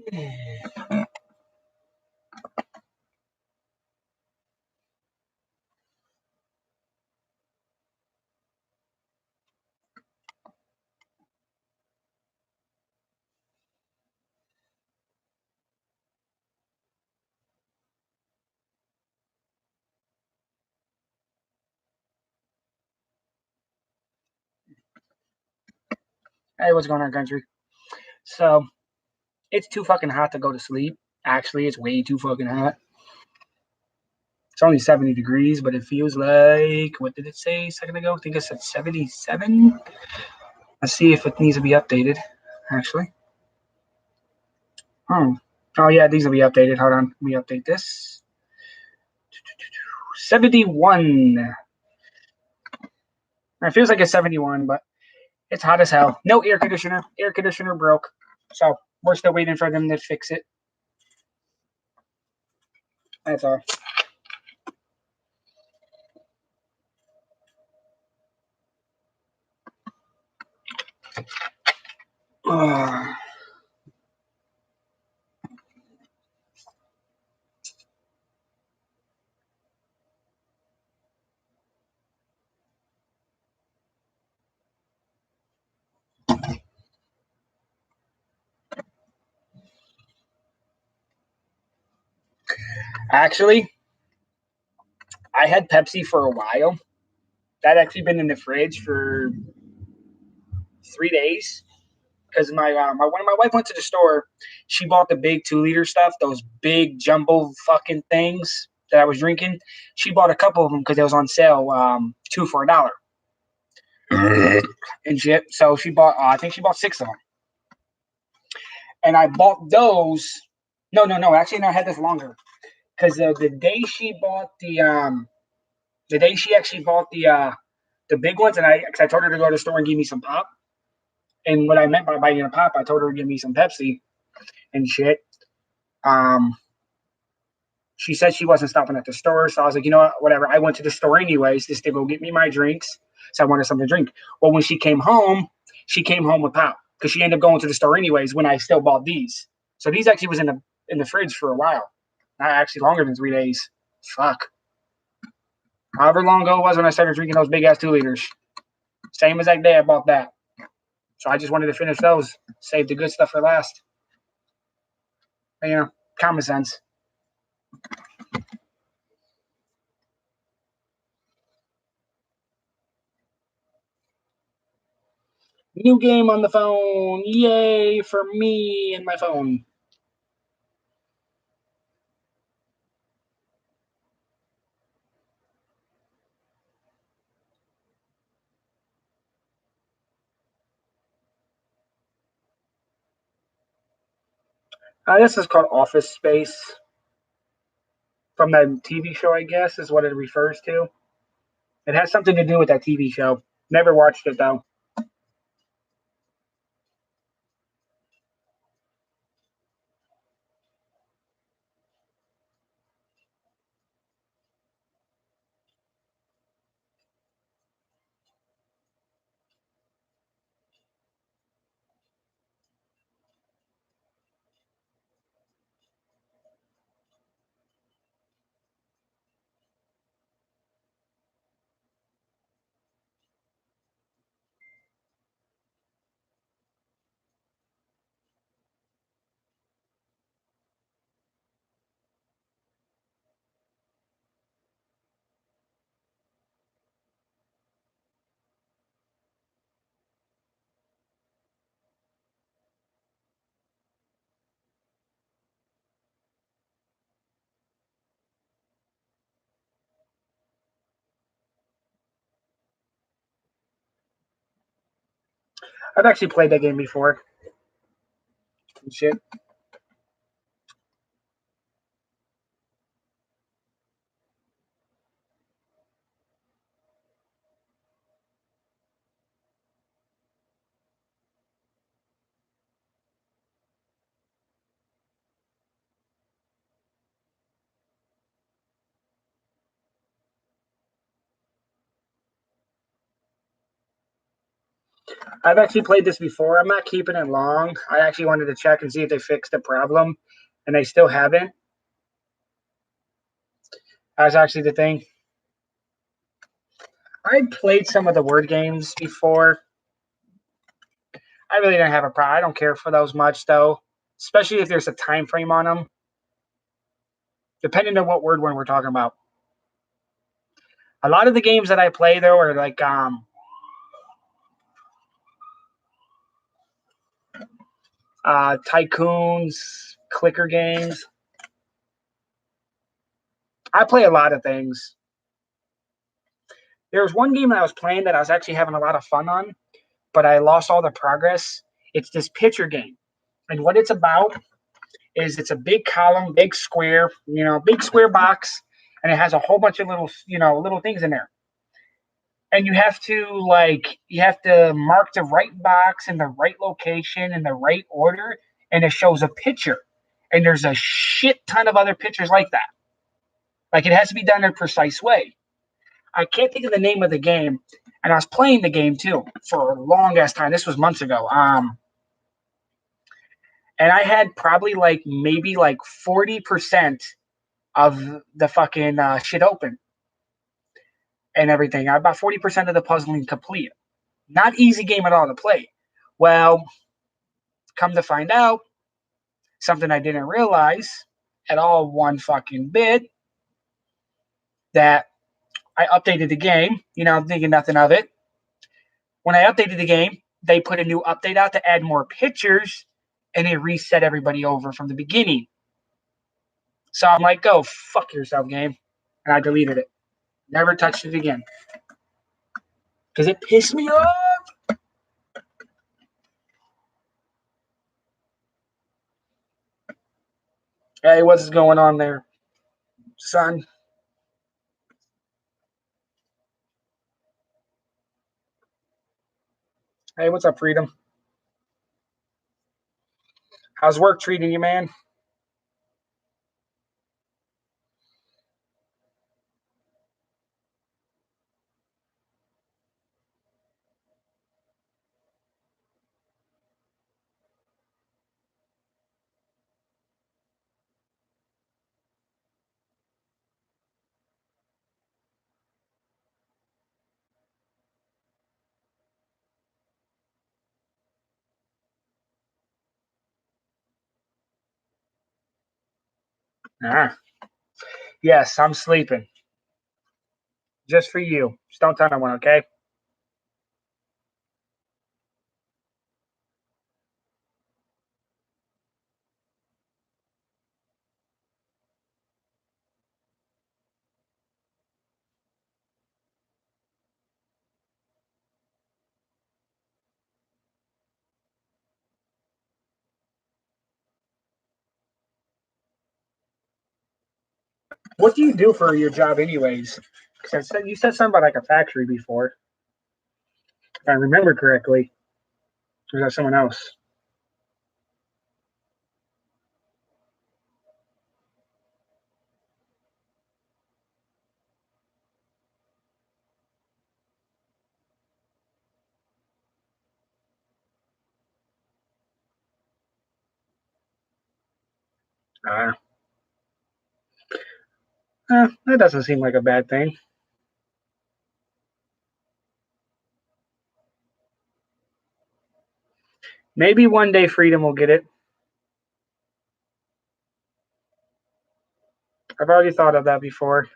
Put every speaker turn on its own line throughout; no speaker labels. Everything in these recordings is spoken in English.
Hey, what's going on, country? So, it's too fucking hot to go to sleep. Actually, it's way too fucking hot. It's only 70 degrees, but it feels like, what did it say a second ago? I think it said 77. Let's see if it needs to be updated, actually. Oh, oh yeah, these will be updated. Hold on. Let me update this. 71. It feels like it's 71, but it's hot as hell. No air conditioner. Air conditioner broke. So, we're still waiting for them to fix it. That's all. Actually, I had Pepsi for a while. That actually been in the fridge for 3 days because my when my wife went to the store, she bought the big 2 liter stuff, those big jumbo fucking things that I was drinking. She bought a couple of them because it was on sale, two for $1 and shit. So she bought, I think she bought six of them, and I bought those. No, no, no. Actually, no, I had this longer because the day she bought the day she actually bought the big ones, and cause I told her to go to the store and give me some pop. And what I meant by buying a pop, I told her to give me some Pepsi and shit. Um, she said she wasn't stopping at the store, so I was like, you know what, whatever. I went to the store anyways just to go get me my drinks, so I wanted something to drink. Well, when she came home with pop because she ended up going to the store anyways. When I still bought these, so these actually was in the fridge for a while, not actually longer than 3 days. Fuck, however long ago it was when I started drinking those big ass 2 liters. Same as that day I bought that. So I just wanted to finish those, save the good stuff for last. But, you know, common sense. New game on the phone. Yay for me and my phone. This is called Office Space from that TV show, I guess, is what it refers to. It has something to do with that TV show. Never watched it, though. I've actually played that game before. And shit. I've actually played this before. I'm not keeping it long. I actually wanted to check and see if they fixed the problem, and they still haven't. That's actually the thing. I played some of the word games before. I really didn't have a problem. I don't care for those much though, especially if there's a time frame on them, depending on what word one we're talking about. A lot of the games that I play though are like tycoons, clicker games. I play a lot of things. There was one game that I was playing that I was actually having a lot of fun on, but I lost all the progress. It's this pitcher game. And what it's about is it's a big column, big square, big square box, and it has a whole bunch of little things in there. And you have to mark the right box in the right location in the right order, and it shows a picture. And there's a shit ton of other pictures like that. Like it has to be done in a precise way. I can't think of the name of the game, and I was playing the game too for a long ass time. This was months ago. And I had probably maybe 40% of the fucking shit open and everything. I about 40% of the puzzling complete. Not easy game at all to play. Well, come to find out, something I didn't realize at all one fucking bit, that I updated the game, thinking nothing of it. When I updated the game, they put a new update out to add more pictures, and it reset everybody over from the beginning. So I'm like, go fuck yourself, game. And I deleted it. Never touched it again. Because it pissed me off. Hey, what's going on there, son? Hey, what's up, Freedom? How's work treating you, man? Ah, yes, I'm sleeping. Just for you. Just don't tell anyone, okay? What do you do for your job, anyways? Because you said something about a factory before, if I remember correctly. Or was that someone else? Uh, that doesn't seem like a bad thing. Maybe one day Freedom will get it. I've already thought of that before.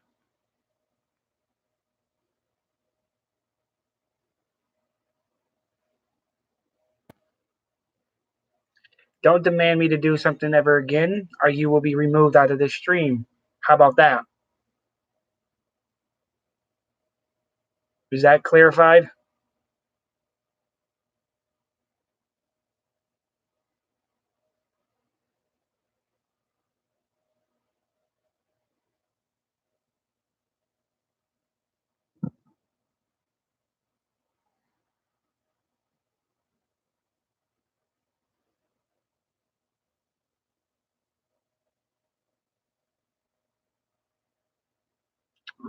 Don't demand me to do something ever again, or you will be removed out of this stream. How about that? Is that clarified?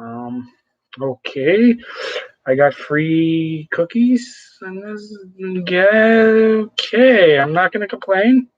Um, okay. I got free cookies and this. Yeah, okay, I'm not gonna complain.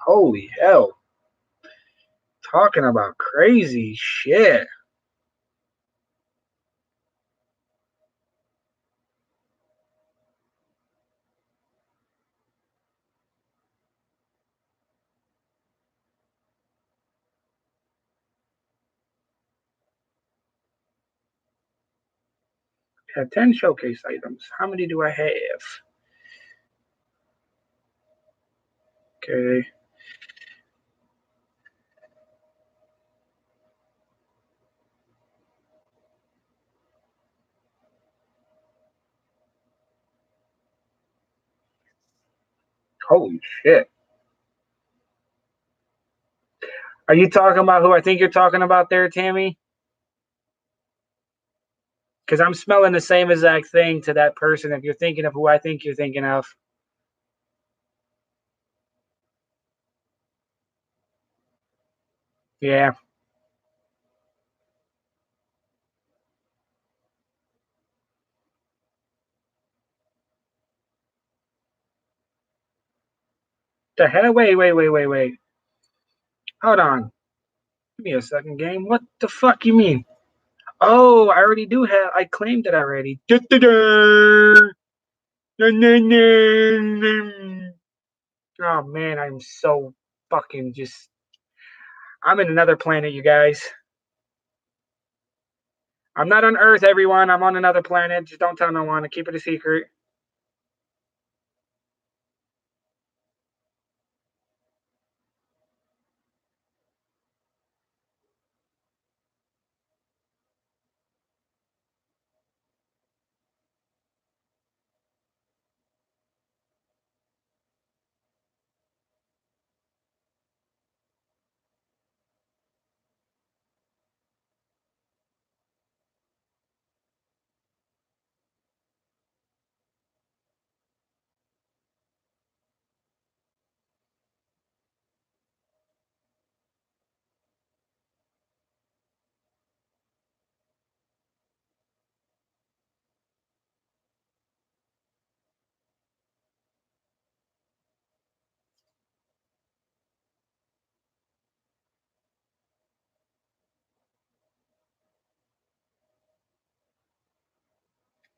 Holy hell. Talking about crazy shit. Have 10 showcase items. How many do I have? Okay. Holy shit. Are you talking about who I think you're talking about there, Tammy? Because I'm smelling the same exact thing to that person if you're thinking of who I think you're thinking of. Yeah. The hell? Wait. Hold on. Give me a second, game. What the fuck you mean? Oh, I already do have. I claimed it already. Da-da-da! Na-na-na-na. Oh man, I'm so fucking just. I'm in another planet, you guys. I'm not on Earth, everyone. I'm on another planet. Just don't tell no one. Keep it a secret.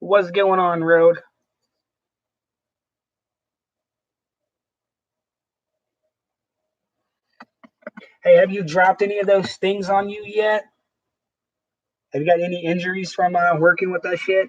What's going on, Road? Hey, have you dropped any of those things on you yet? Have you got any injuries from working with that shit?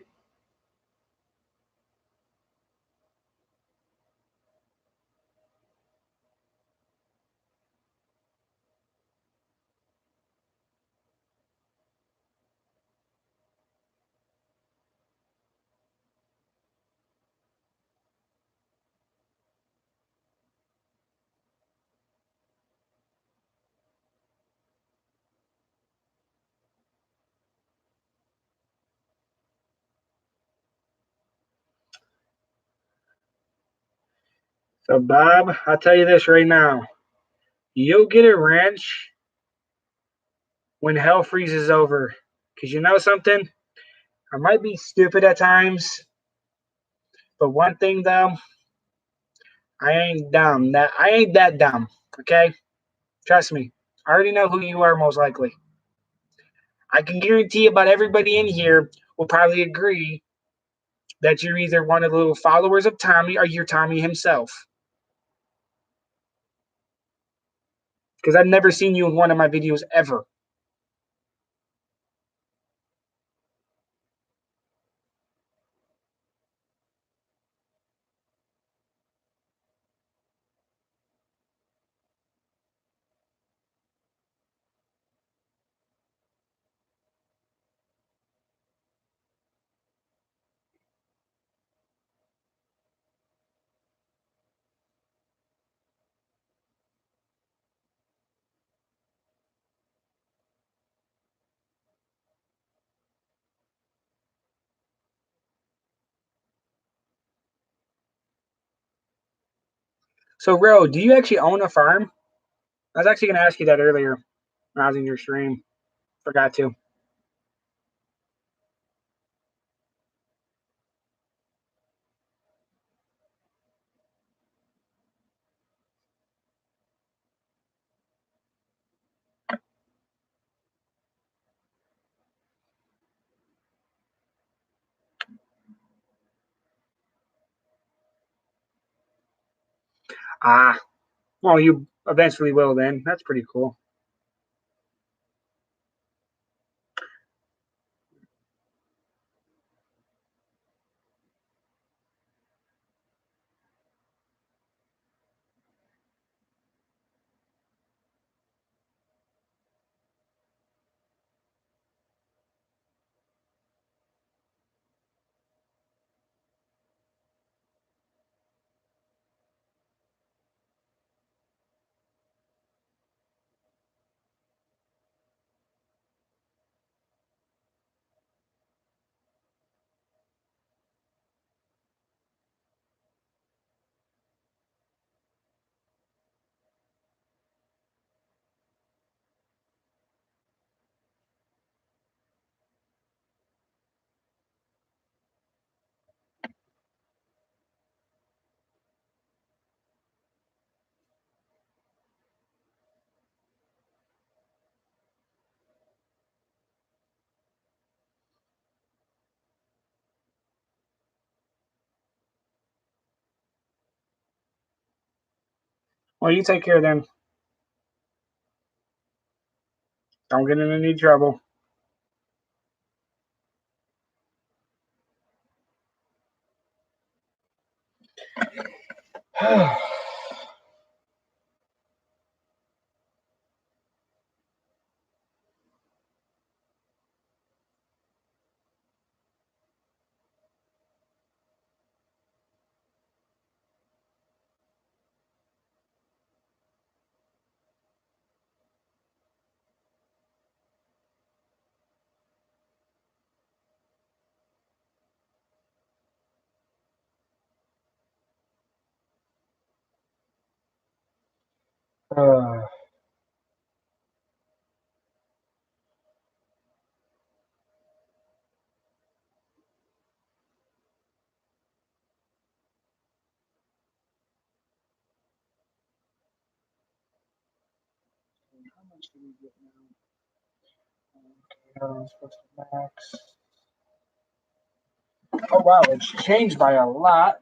So, Bob, I'll tell you this right now. You'll get a wrench when hell freezes over. Because you know something? I might be stupid at times, but one thing though, I ain't dumb. That I ain't that dumb. Okay, trust me. I already know who you are most likely. I can guarantee about everybody in here will probably agree that you're either one of the little followers of Tommy or you're Tommy himself. Because I've never seen you in one of my videos ever. So, Ro, do you actually own a farm? I was actually going to ask you that earlier when I was in your stream. Forgot to. Ah, well, you eventually will then. That's pretty cool. Well, you take care then. Don't get in any trouble. Uh, how much do we get now? Okay, supposed to max. Oh wow, it's changed by a lot.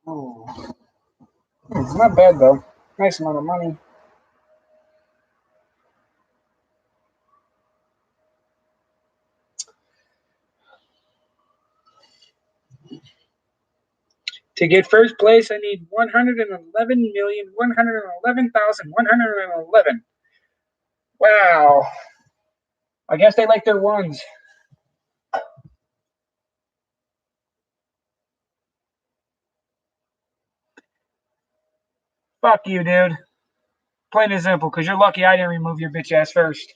Oh, it's not bad though. Nice amount of money. To get first place, I need 111,111,111. Wow. I guess they like their ones. Fuck you, dude. Plain and simple, because you're lucky I didn't remove your bitch ass first.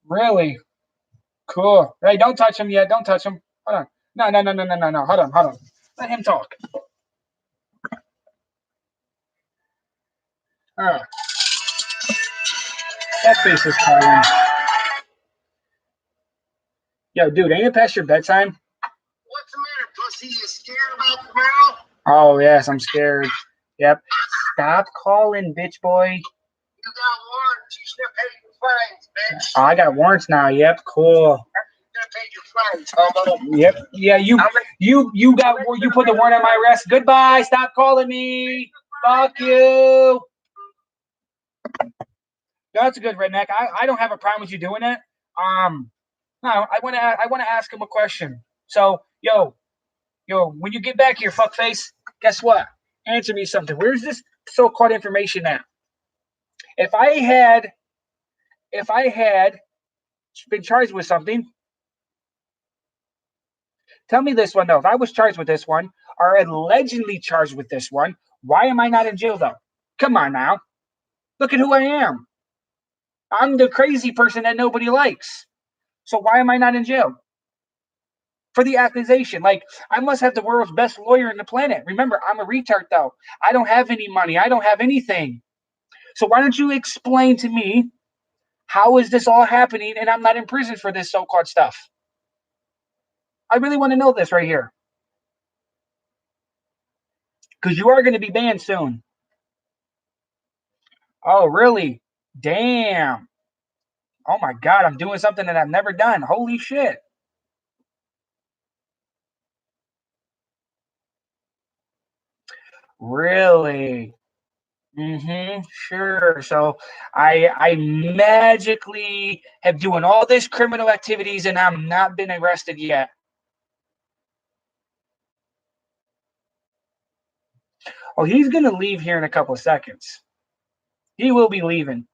Really? Cool. Hey, don't touch him yet. Don't touch him. Hold on. No, no, no, no, no, no, no. Hold on, hold on. Let him talk. Ah, that face is calling. Yo, dude, ain't it past your bedtime?
What's the matter, pussy? You scared about tomorrow?
Oh, yes, I'm scared. Yep. Stop calling, bitch boy.
You got warrants. You should have paid your fines, bitch.
Oh, I got warrants now. Yep, cool.
You should have paid your fines, homo.
Yep. Yeah, you put the warrant on my arrest. Goodbye. Stop calling me. Fuck you. That's a good redneck. I don't have a problem with you doing it. No, I want to ask him a question. So, yo, when you get back here, fuckface, guess what? Answer me something. Where's this so-called information at? If I had been charged with something, tell me this one though. If I was charged with this one, or allegedly charged with this one, why am I not in jail though? Come on now. Look at who I am. I'm the crazy person that nobody likes. So why am I not in jail? For the accusation. Like, I must have the world's best lawyer on the planet. Remember, I'm a retard though. I don't have any money. I don't have anything. So why don't you explain to me how is this all happening and I'm not in prison for this so-called stuff? I really want to know this right here. Because you are going to be banned soon. Oh, really? Damn. Oh my God, I'm doing something that I've never done. Holy shit. Really? Mm-hmm. Sure. So I magically have doing all this criminal activities and I'm not been arrested yet. Oh, he's gonna leave here in a couple of seconds. He will be leaving.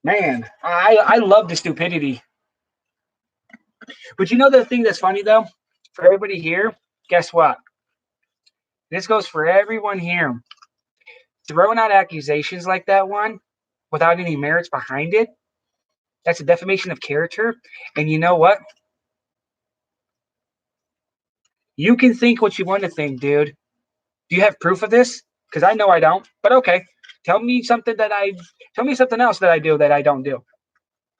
Man, I love the stupidity. But you know the thing that's funny though? For everybody here, guess what? This goes for everyone here. Throwing out accusations like that one without any merits behind it, that's a defamation of character. And you know what? You can think what you want to think, dude. Do you have proof of this? Because I know I don't. But okay, tell me something that I tell me something else that I do that I don't do.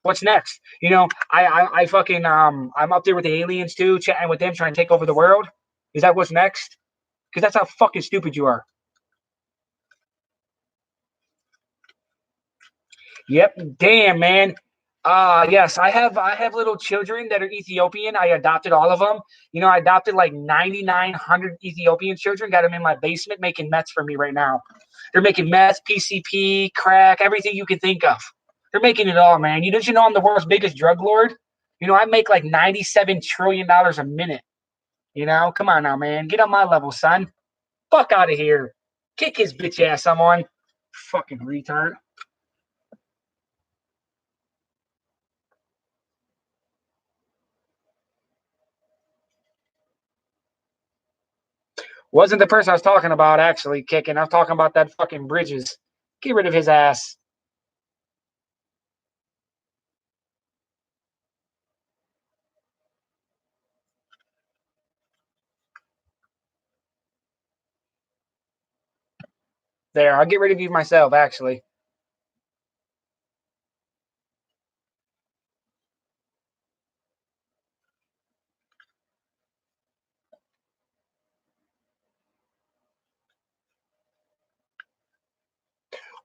What's next? You know, I fucking I'm up there with the aliens too, chatting with them, trying to take over the world. Is that what's next? Because that's how fucking stupid you are. Yep. Damn, man. Yes, I have little children that are Ethiopian. I adopted all of them. You know, I adopted like 9,900 Ethiopian children. Got them in my basement making meth for me right now. They're making meth, PCP, crack, everything you can think of. They're making it all, man. Don't you know I'm the world's biggest drug lord? You know, I make like $97 trillion a minute. You know, come on now, man. Get on my level, son. Fuck out of here. Kick his bitch ass, someone. Fucking retard. Wasn't the person I was talking about actually kicking. I was talking about that fucking Bridges. Get rid of his ass. There, I'll get rid of you myself, actually.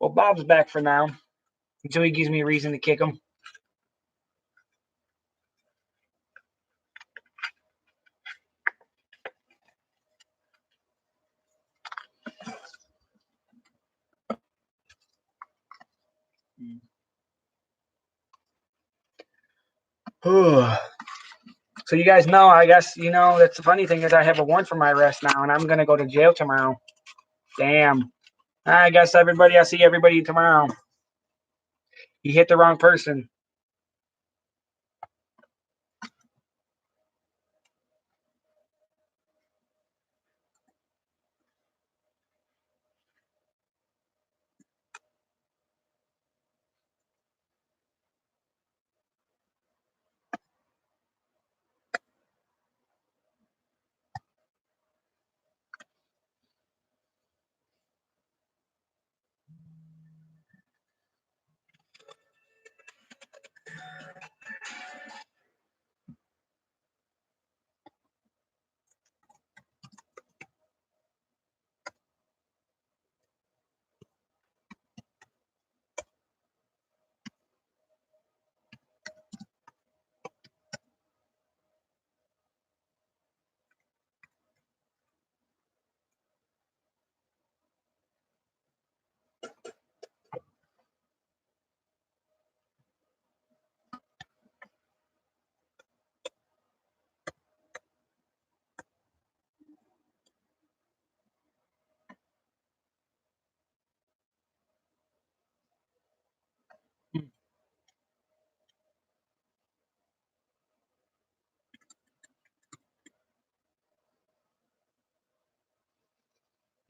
Well, Bob's back for now until he gives me a reason to kick him. So you guys know, I guess, you know, that's the funny thing is I have a warrant for my arrest now, and I'm going to go to jail tomorrow. Damn. I guess I'll see everybody tomorrow. You hit the wrong person.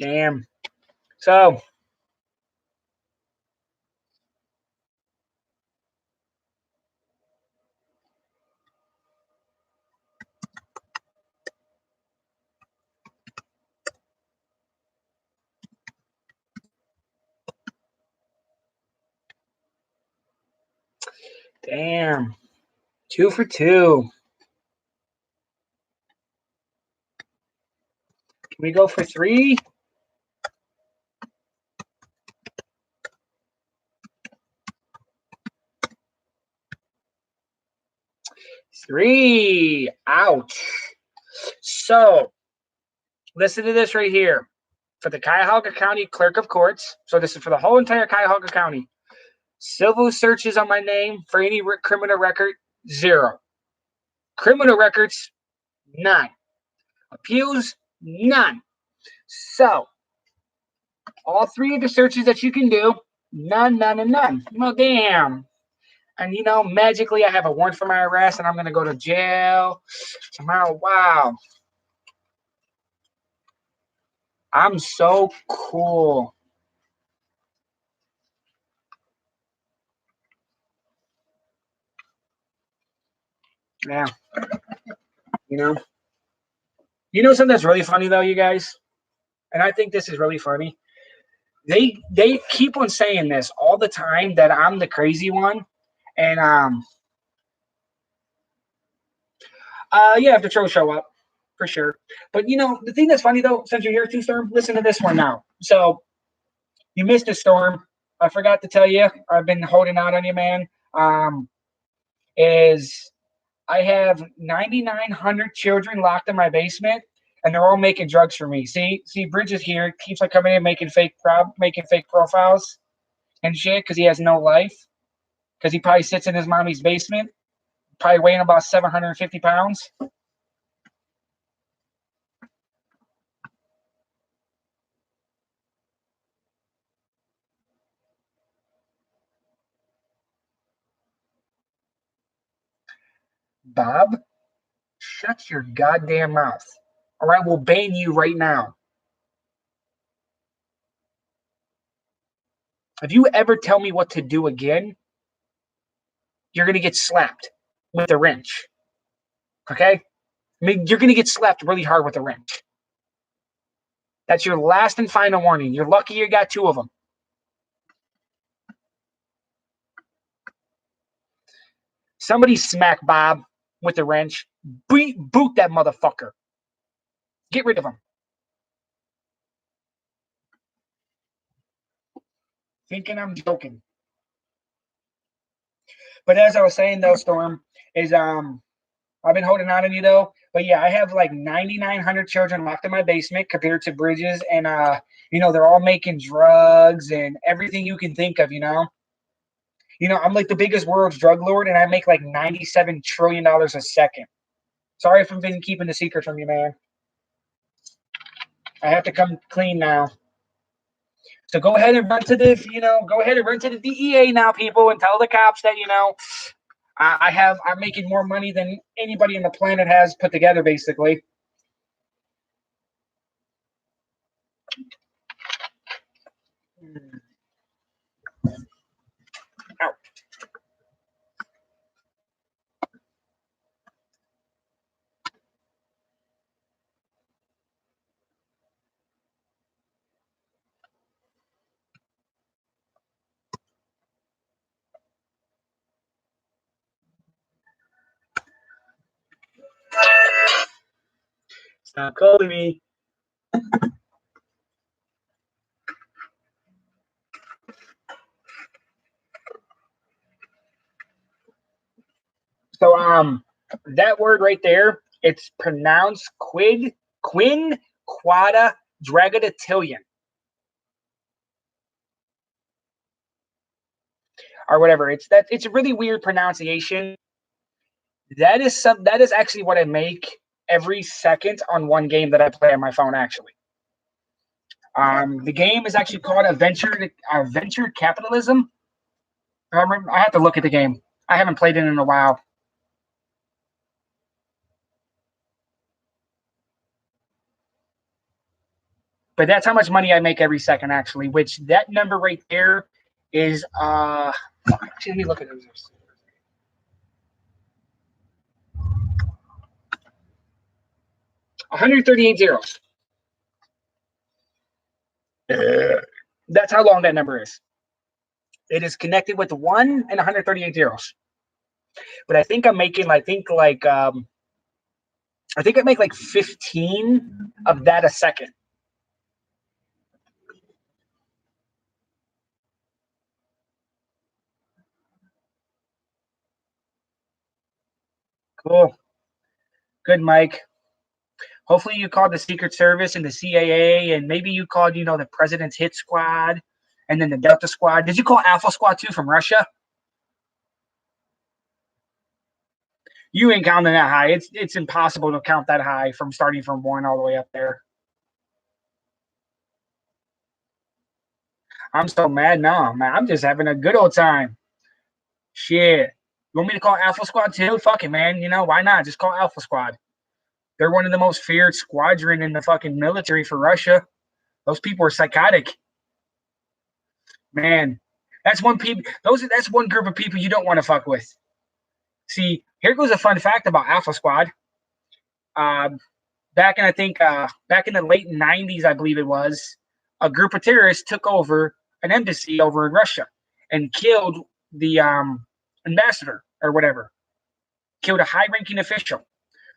Damn. So. Damn. 2 for 2. Can we go for 3? Three. Ouch. So, listen to this right here. For the Cuyahoga County Clerk of Courts, so this is for the whole entire Cuyahoga County. Civil searches on my name for any criminal record, 0. Criminal records, none. Appeals, none. So, all 3 of the searches that you can do, none, none, and none. Well, damn. And, magically I have a warrant for my arrest and I'm going to go to jail tomorrow. Wow. I'm so cool. Yeah. Something that's really funny though, you guys? And I think this is really funny. They keep on saying this all the time that I'm the crazy one. And yeah, if the trolls show up, for sure. But the thing that's funny though, since you're here too, Storm, listen to this one now. So you missed a Storm. I forgot to tell you, I've been holding out on you, man. Is I have 9,900 children locked in my basement, and they're all making drugs for me. See, Bridges here keeps on coming in making fake profiles and shit because he has no life. Because he probably sits in his mommy's basement, probably weighing about 750 pounds. Bob, shut your goddamn mouth, or I will ban you right now. If you ever tell me what to do again, you're going to get slapped with a wrench. Okay? I mean, you're going to get slapped really hard with a wrench. That's your last and final warning. You're lucky you got 2 of them. Somebody smack Bob with a wrench. Boot that motherfucker. Get rid of him. Thinking I'm joking. But as I was saying though, Storm, is I've been holding on to you though. But yeah, I have like 9,900 children locked in my basement compared to Bridges, and they're all making drugs and everything you can think of. I'm like the biggest world's drug lord, and I make like $97 trillion a second. Sorry if I've been keeping the secret from you, man. I have to come clean now. So go ahead and run to the DEA now, people, and tell the cops that I'm making more money than anybody on the planet has put together, basically. Ow. Stop calling me. So that word right there, it's pronounced quinquadratillion. Or whatever. It's a really weird pronunciation. That is actually what I make every second on one game that I play on my phone, actually. The game is actually called Venture Capitalism. I have to look at the game. I haven't played it in a while. But that's how much money I make every second, actually. Which that number right there is actually, let me look at those. 138 zeros. That's how long that number is. It is connected with 1 and 138 zeros. But I think I'm making, I think I make like 15 of that a second. Cool. Good, Mike. Hopefully you called the Secret Service and the CAA, and maybe you called, the President's Hit Squad and then the Delta Squad. Did you call Alpha Squad too from Russia? You ain't counting that high. It's impossible to count that high from starting from 1 all the way up there. I'm so mad now, man. I'm just having a good old time. Shit. You want me to call Alpha Squad too? Fuck it, man. Why not? Just call Alpha Squad. They're one of the most feared squadron in the fucking military for Russia. Those people are psychotic. Man, that's one group of people you don't want to fuck with. See, here goes a fun fact about Alpha Squad. Back in the late 90s, I believe it was, a group of terrorists took over an embassy over in Russia and killed the ambassador or whatever. Killed a high-ranking official.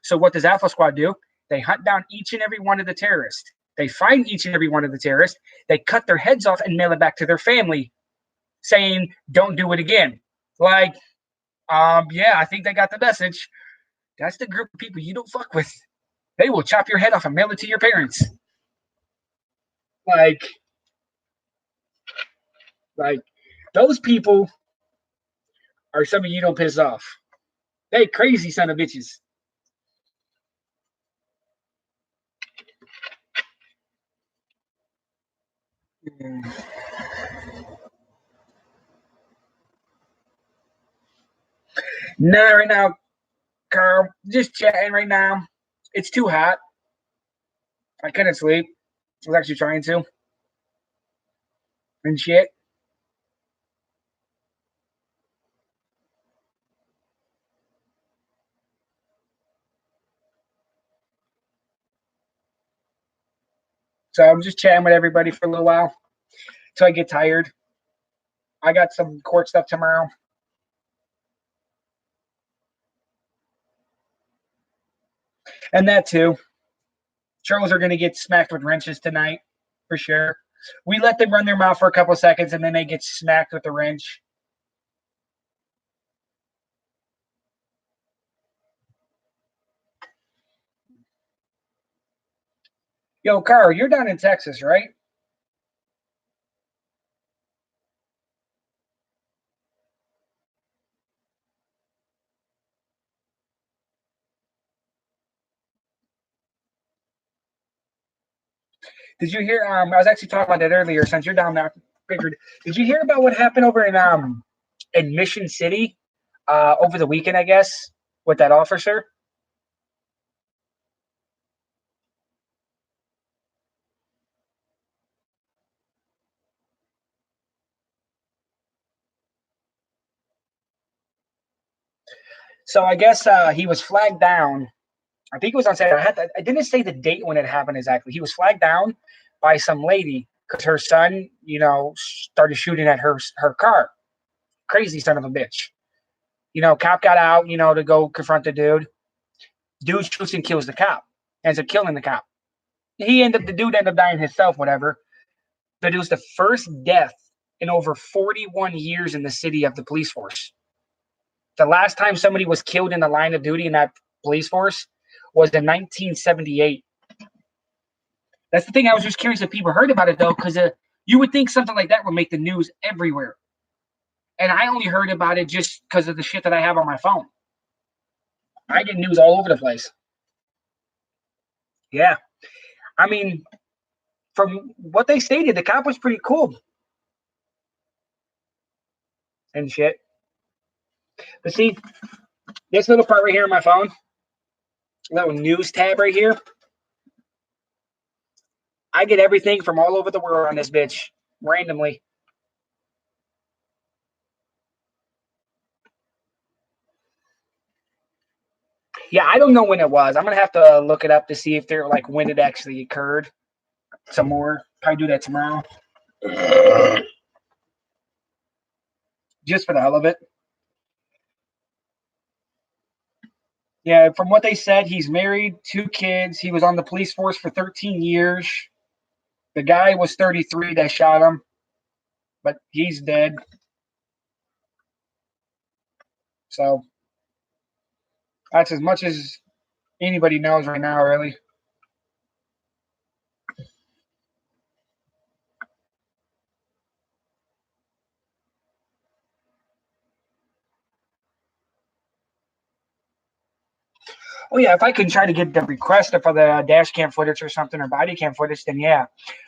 So what does Alpha Squad do? They hunt down each and every one of the terrorists. They find each and every one of the terrorists. They cut their heads off and mail it back to their family, saying, "Don't do it again." Like, yeah, I think they got the message. That's the group of people you don't fuck with. They will chop your head off and mail it to your parents. Like those people are some of you don't piss off. They crazy son of bitches. No, right now, Carl, just chatting right now. It's too hot. I couldn't sleep. I was actually trying to. And shit. So I'm just chatting with everybody for a little while until I get tired. I got some court stuff tomorrow. And that too. Trolls are going to get smacked with wrenches tonight, for sure. We let them run their mouth for a couple of seconds, and then they get smacked with the wrench. Yo, Carl, you're down in Texas, right? Did you hear? I was actually talking about that earlier. Since you're down there, figured. Did you hear about what happened over in Mission City over the weekend? I guess with that officer. So I guess he was flagged down. I think it was on Saturday. I didn't say the date when it happened exactly. He was flagged down by some lady because her son, started shooting at her car. Crazy son of a bitch. Cop got out, to go confront the dude. Dude shoots and kills the cop. Ends up killing the cop. The dude ended up dying himself, whatever. But it was the first death in over 41 years in the city of the police force. The last time somebody was killed in the line of duty in that police force was in 1978. That's the thing. I was just curious if people heard about it, though, because you would think something like that would make the news everywhere. And I only heard about it just because of the shit that I have on my phone. I get news all over the place. Yeah. I mean, from what they stated, the cop was pretty cool. And shit. But see, this little part right here on my phone, little news tab right here, I get everything from all over the world on this bitch randomly. Yeah, I don't know when it was. I'm gonna have to look it up to see if they're like when it actually occurred. Some more. Probably do that tomorrow. Just for the hell of it. Yeah, from what they said, he's married, 2 kids. He was on the police force for 13 years. The guy was 33 that shot him, but he's dead. So that's as much as anybody knows right now, really. Oh yeah, if I can try to get the request for the dash cam footage or something or body cam footage, then yeah.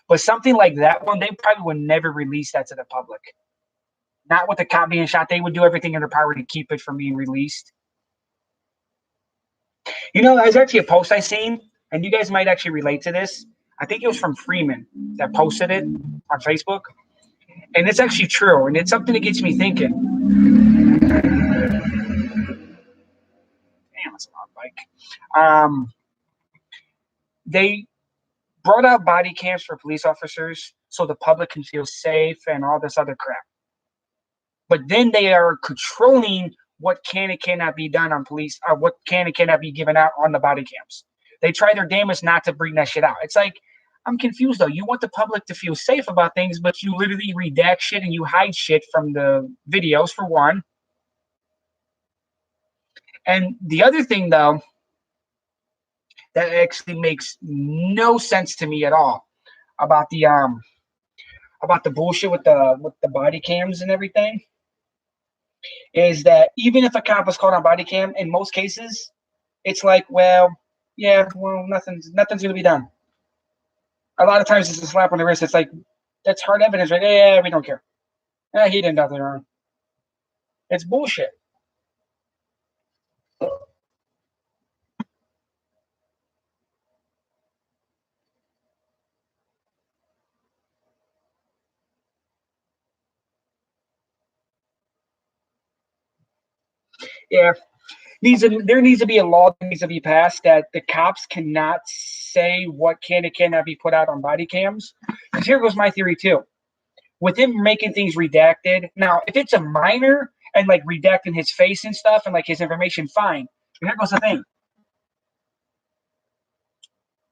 But something like that one, they probably would never release that to the public. Not with the cop being shot. They would do everything in their power to keep it from being released. You know, there's actually a post I seen, and you guys might actually relate to this. I think it was from Freeman that posted it on Facebook. And it's actually true, and it's something that gets me thinking. Damn, it's a long bike. They brought out body cams for police officers so the public can feel safe and all this other crap. But then they are controlling what can and cannot be done on police, or what can and cannot be given out on the body cams. They try their damnedest not to bring that shit out. It's like, I'm confused though. You want the public to feel safe about things, but you literally redact shit and you hide shit from the videos, for one. And the other thing though, that actually makes no sense to me at all about the bullshit with the body cams and everything is that even if a cop was caught on body cam, in most cases, it's like, well, yeah, well, nothing's gonna be done. A lot of times it's a slap on the wrist. It's like, that's hard evidence, right? Yeah, we don't care. He did nothing wrong. It's bullshit. Yeah, there needs to be a law that needs to be passed that the cops cannot say what can and cannot be put out on body cams. Because here goes my theory too. With him making things redacted, now if it's a minor and like redacting his face and stuff and like his information, fine. But here goes the thing.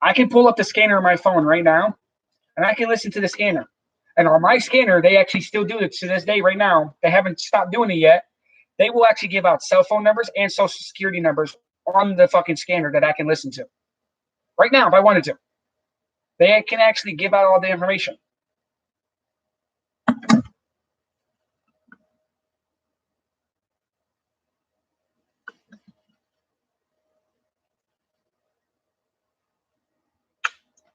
I can pull up the scanner on my phone right now, and I can listen to the scanner. And on my scanner, they actually still do it to this day right now. They haven't stopped doing it yet. They will actually give out cell phone numbers and social security numbers on the fucking scanner that I can listen to. Right now, if I wanted to. They can actually give out all the information.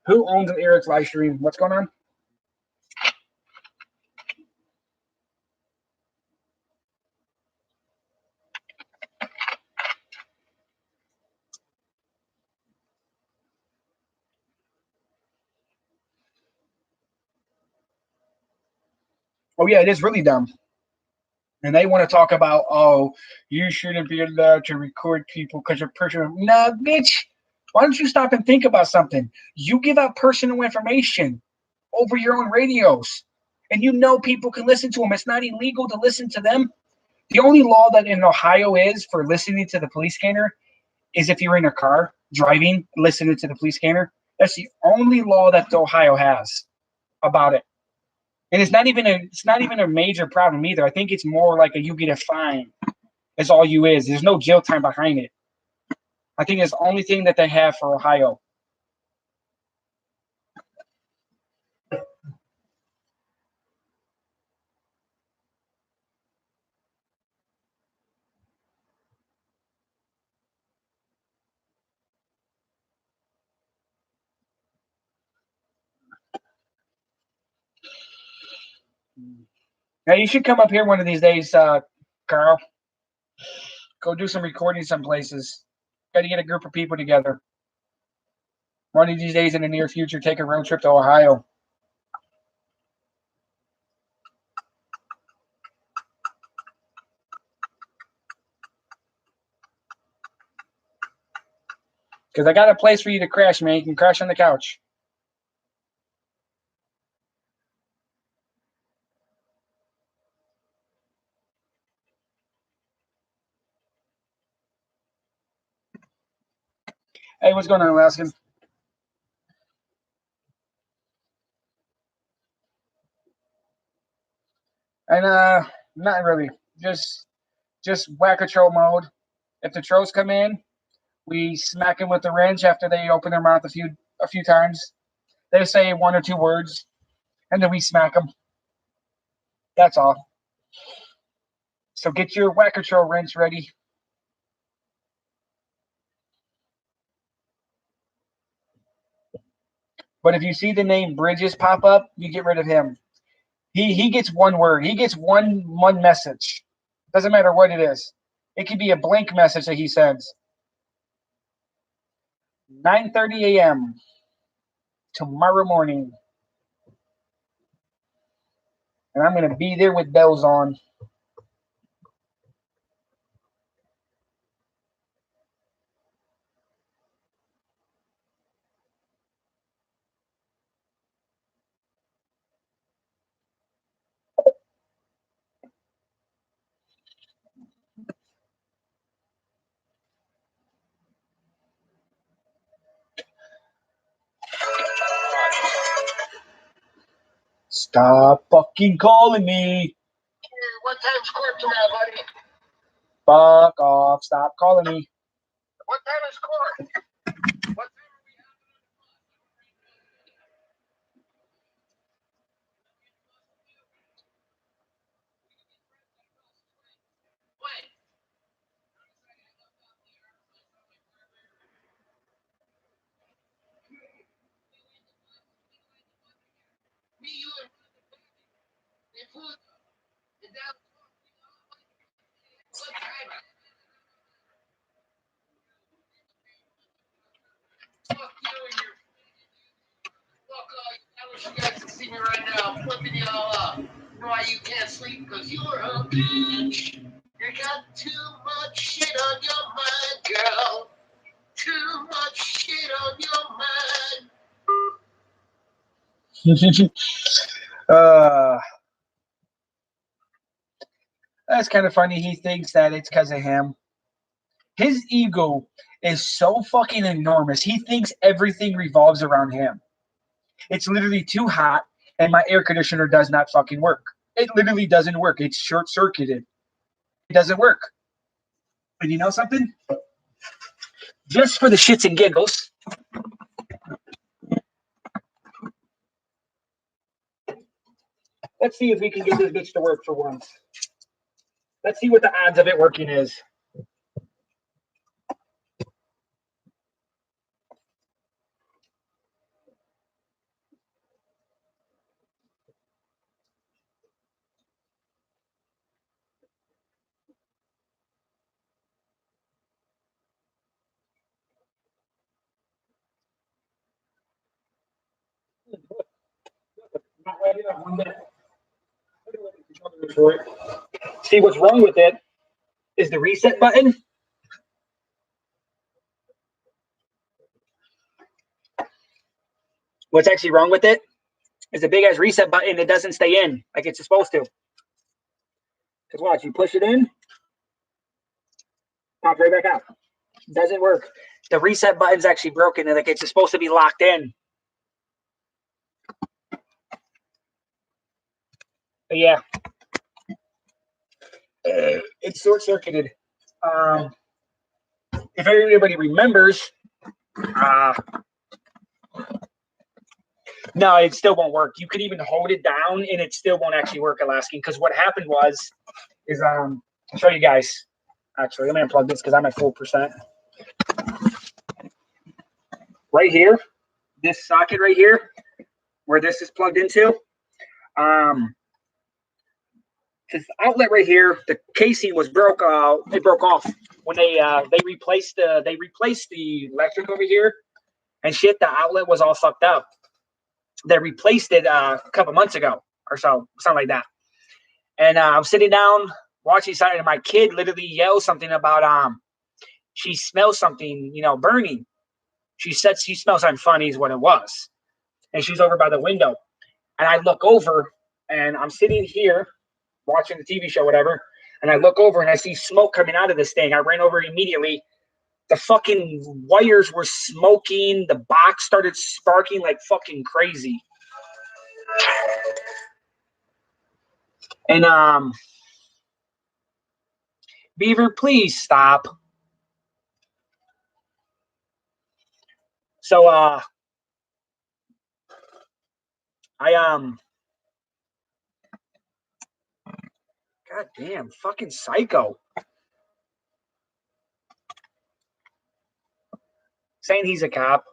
Who owns Eric's live stream? What's going on? Oh, yeah, it is really dumb. And they want to talk about, oh, you shouldn't be allowed to record people because you're personal. Nah, bitch. Why don't you stop and think about something? You give out personal information over your own radios, and you know people can listen to them. It's not illegal to listen to them. The only law that in Ohio is for listening to the police scanner is if you're in a car driving, listening to the police scanner. That's the only law that Ohio has about it. And it's not even a major problem either. I think it's more like you get a fine. That's all you is. There's no jail time behind it. I think it's the only thing that they have for Ohio. Now you should come up here one of these days, Carl. Go do some recording some places. Got to get a group of people together. One of these days in the near future, take a road trip to Ohio. Because I got a place for you to crash, man. You can crash on the couch. Hey, what's going on, Alaskan? And not really. Just whack a troll mode. If the trolls come in, we smack them with the wrench after they open their mouth a few times. They say one or two words, and then we smack them. That's all. So get your whacker troll wrench ready. But if you see the name Bridges pop up, you get rid of him. He gets one word. He gets one message. Doesn't matter what it is. It could be a blank message that he sends. 9:30 a.m. tomorrow morning. And I'm going to be there with bells on. Stop fucking calling me.
What time's court tomorrow, buddy?
Fuck off. Stop calling me.
What time is court? What time are we having? Wait. Me, you, and food. And that. What time? Fuck you and your. Fuck all you. I wish you guys could see me right now. I'm flipping y'all up. You know why you can't sleep? Because you're a bitch. You got too much shit on your mind, girl. Too much shit on your mind.
That's kind of funny. He thinks that it's because of him. His ego is so fucking enormous. He thinks everything revolves around him. It's literally too hot, and my air conditioner does not fucking work. It literally doesn't work. It's short-circuited. It doesn't work. And you know something? Just for the shits and giggles, let's see if we can get this bitch to work for once. Let's see what the odds of it working is. Not lighting up one bit. See, what's wrong with it is the reset button. What's actually wrong with it is the big ass reset button. It doesn't stay in like it's supposed to. Because watch, you push it in, pop right back out. Doesn't work. The reset button's actually broken, and like it's supposed to be locked in. But yeah, it's short-circuited. If anybody remembers, no, it still won't work. You could even hold it down, and it still won't actually work, Alaskan. Because what happened is I'll show you guys. Actually, let me unplug this because I'm at full percent. Right here, this socket right here, where this is plugged into, this outlet right here, the casing was broke. It broke off when they replaced the electric over here. and shit. The outlet was all fucked up. They replaced it a couple months ago or so, something like that. And I'm sitting down watching something, and my kid literally yells something about she smells something, burning. She said she smells something funny is what it was. And she's over by the window. And I look over, and I'm sitting here watching the TV show, whatever. And I look over, and I see smoke coming out of this thing. I ran over immediately. The fucking wires were smoking. The box started sparking like fucking crazy. And Beaver, please stop. So God damn, fucking psycho. Saying he's a cop.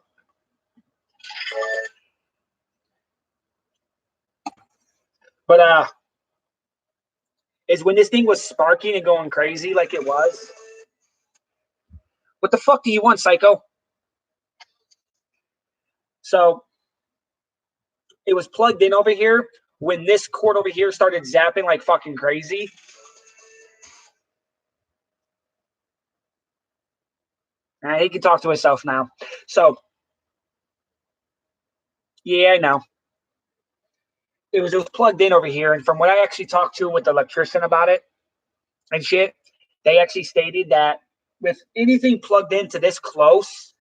But is when this thing was sparking and going crazy like it was. What the fuck do you want, psycho? So it was plugged in over here when this cord over here started zapping like fucking crazy. He can talk to himself now. So, yeah, I know. It was plugged in over here, and from what I actually talked to with the electrician about it and shit, they actually stated that with anything plugged into this close,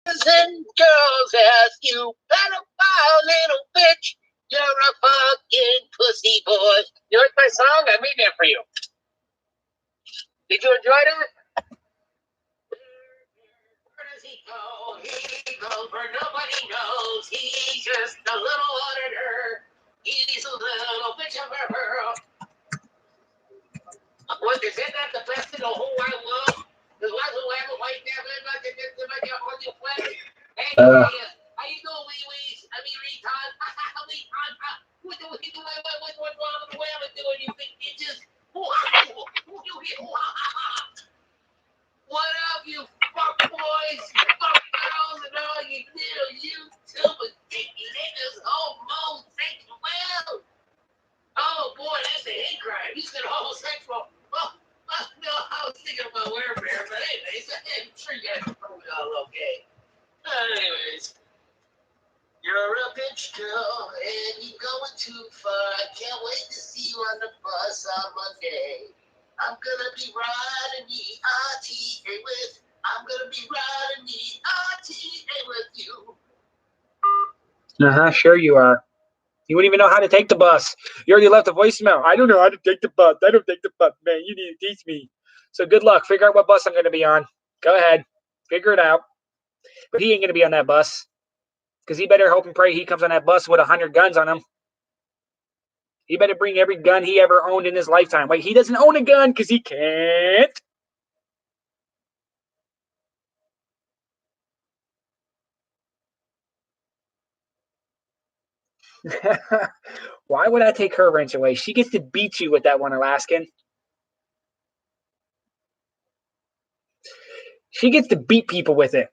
and girls ask you, pedophile little bitch, you're a fucking pussy boy. You like my song? I made that for you. Did you enjoy that? Where does he go? He goes where nobody knows. He's just a little auditor. He's a little bitch of a girl. Was they said that the best in the whole wide world? Because why do I have a white devil not to get to make your whole planet? Hey, how you doing, wee-wees? I mean, retard. What's wrong with the way I'm doing? You think you just... What up, you fuck boys, fuck girls, and all you little YouTubers, dicky niggas, homosexual. Oh boy, that's a hate crime. You said homosexual. Oh, no, I was thinking about welfare, but anyways, I'm sure you guys are probably all okay. Anyways, you're a bitch girl, and you're going too far. I can't wait to see you on the bus on Monday. I'm gonna be riding the RTA with. I'm gonna be riding the RTA with you.
Sure you are. You wouldn't even know how to take the bus. You already left a voicemail. I don't know how to take the bus. I don't take the bus, man. You need to teach me. So good luck. Figure out what bus I'm going to be on. Go ahead. Figure it out. But he ain't going to be on that bus. Because he better hope and pray he comes on that bus with 100 guns on him. He better bring every gun he ever owned in his lifetime. Wait, he doesn't own a gun because he can't. Why would I take her wrench away? She gets to beat you with that one, Alaskan. She gets to beat people with it.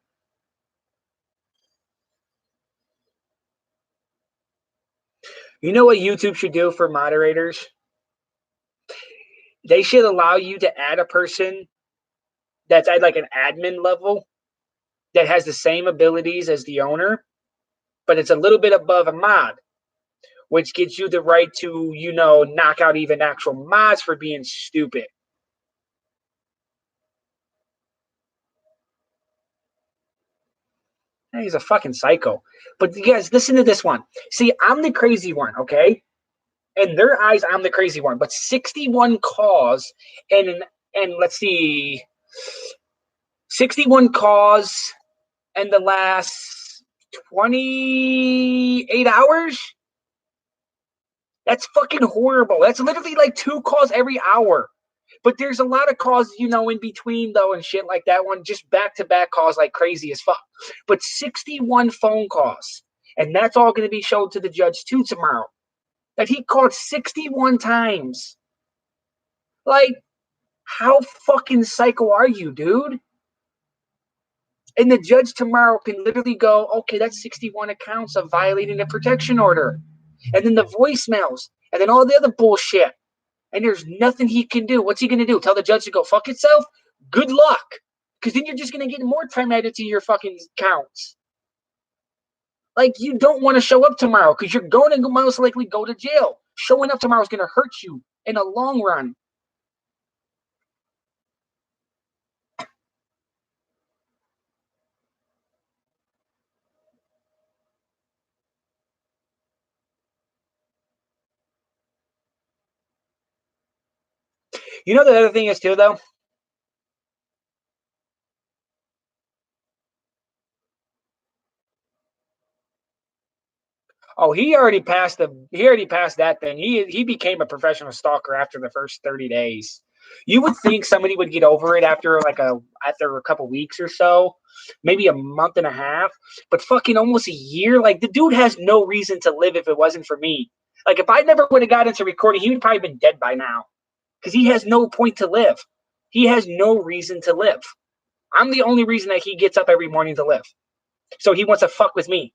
You know what YouTube should do for moderators? They should allow you to add a person that's at like an admin level that has the same abilities as the owner, but it's a little bit above a mod, which gives you the right to, knock out even actual mods for being stupid. He's a fucking psycho. But you guys, listen to this one. See, I'm the crazy one, okay? In their eyes, I'm the crazy one. But 61 calls and let's see, 61 calls in the last 28 hours? That's fucking horrible. That's literally like 2 calls every hour. But there's a lot of calls, in between, though, and shit like that one. Just back-to-back calls like crazy as fuck. But 61 phone calls. And that's all going to be shown to the judge, too, tomorrow. That he called 61 times. Like, How fucking psycho are you, dude? And the judge tomorrow can literally go, okay, that's 61 accounts of violating the protection order. And then the voicemails. And then all the other bullshit. And there's nothing he can do. What's he going to do? Tell the judge to go fuck itself? Good luck. Because then you're just going to get more time added to your fucking counts. Like, you don't want to show up tomorrow because you're going to most likely go to jail. Showing up tomorrow is going to hurt you in the long run. You know the other thing is too, though? Oh, he already passed that thing. He became a professional stalker after the first 30 days. You would think somebody would get over it after a couple weeks or so, maybe a month and a half, but fucking almost a year. Like, the dude has no reason to live if it wasn't for me. Like, if I never would have got into recording, he would probably been dead by now. Because he has no point to live. He has no reason to live. I'm the only reason that he gets up every morning to live. So he wants to fuck with me.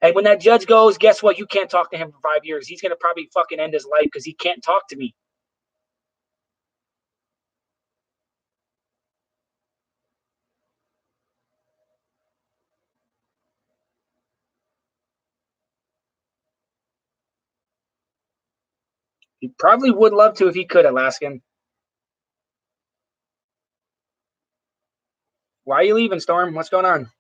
And when that judge goes, guess what? You can't talk to him for 5 years. He's going to probably fucking end his life because he can't talk to me. He probably would love to if he could, Alaskan. Why are you leaving, Storm? What's going on?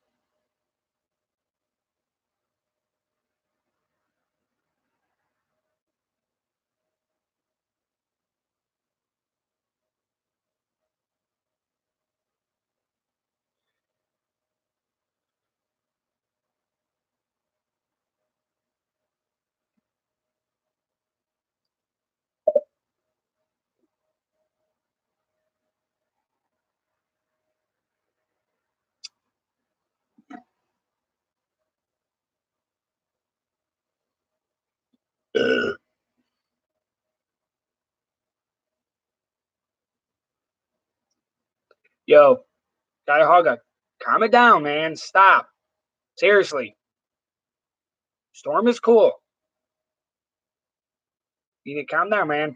Yo, Cuyahoga, calm it down, man. Stop. Seriously. Storm is cool. You need to calm down, man.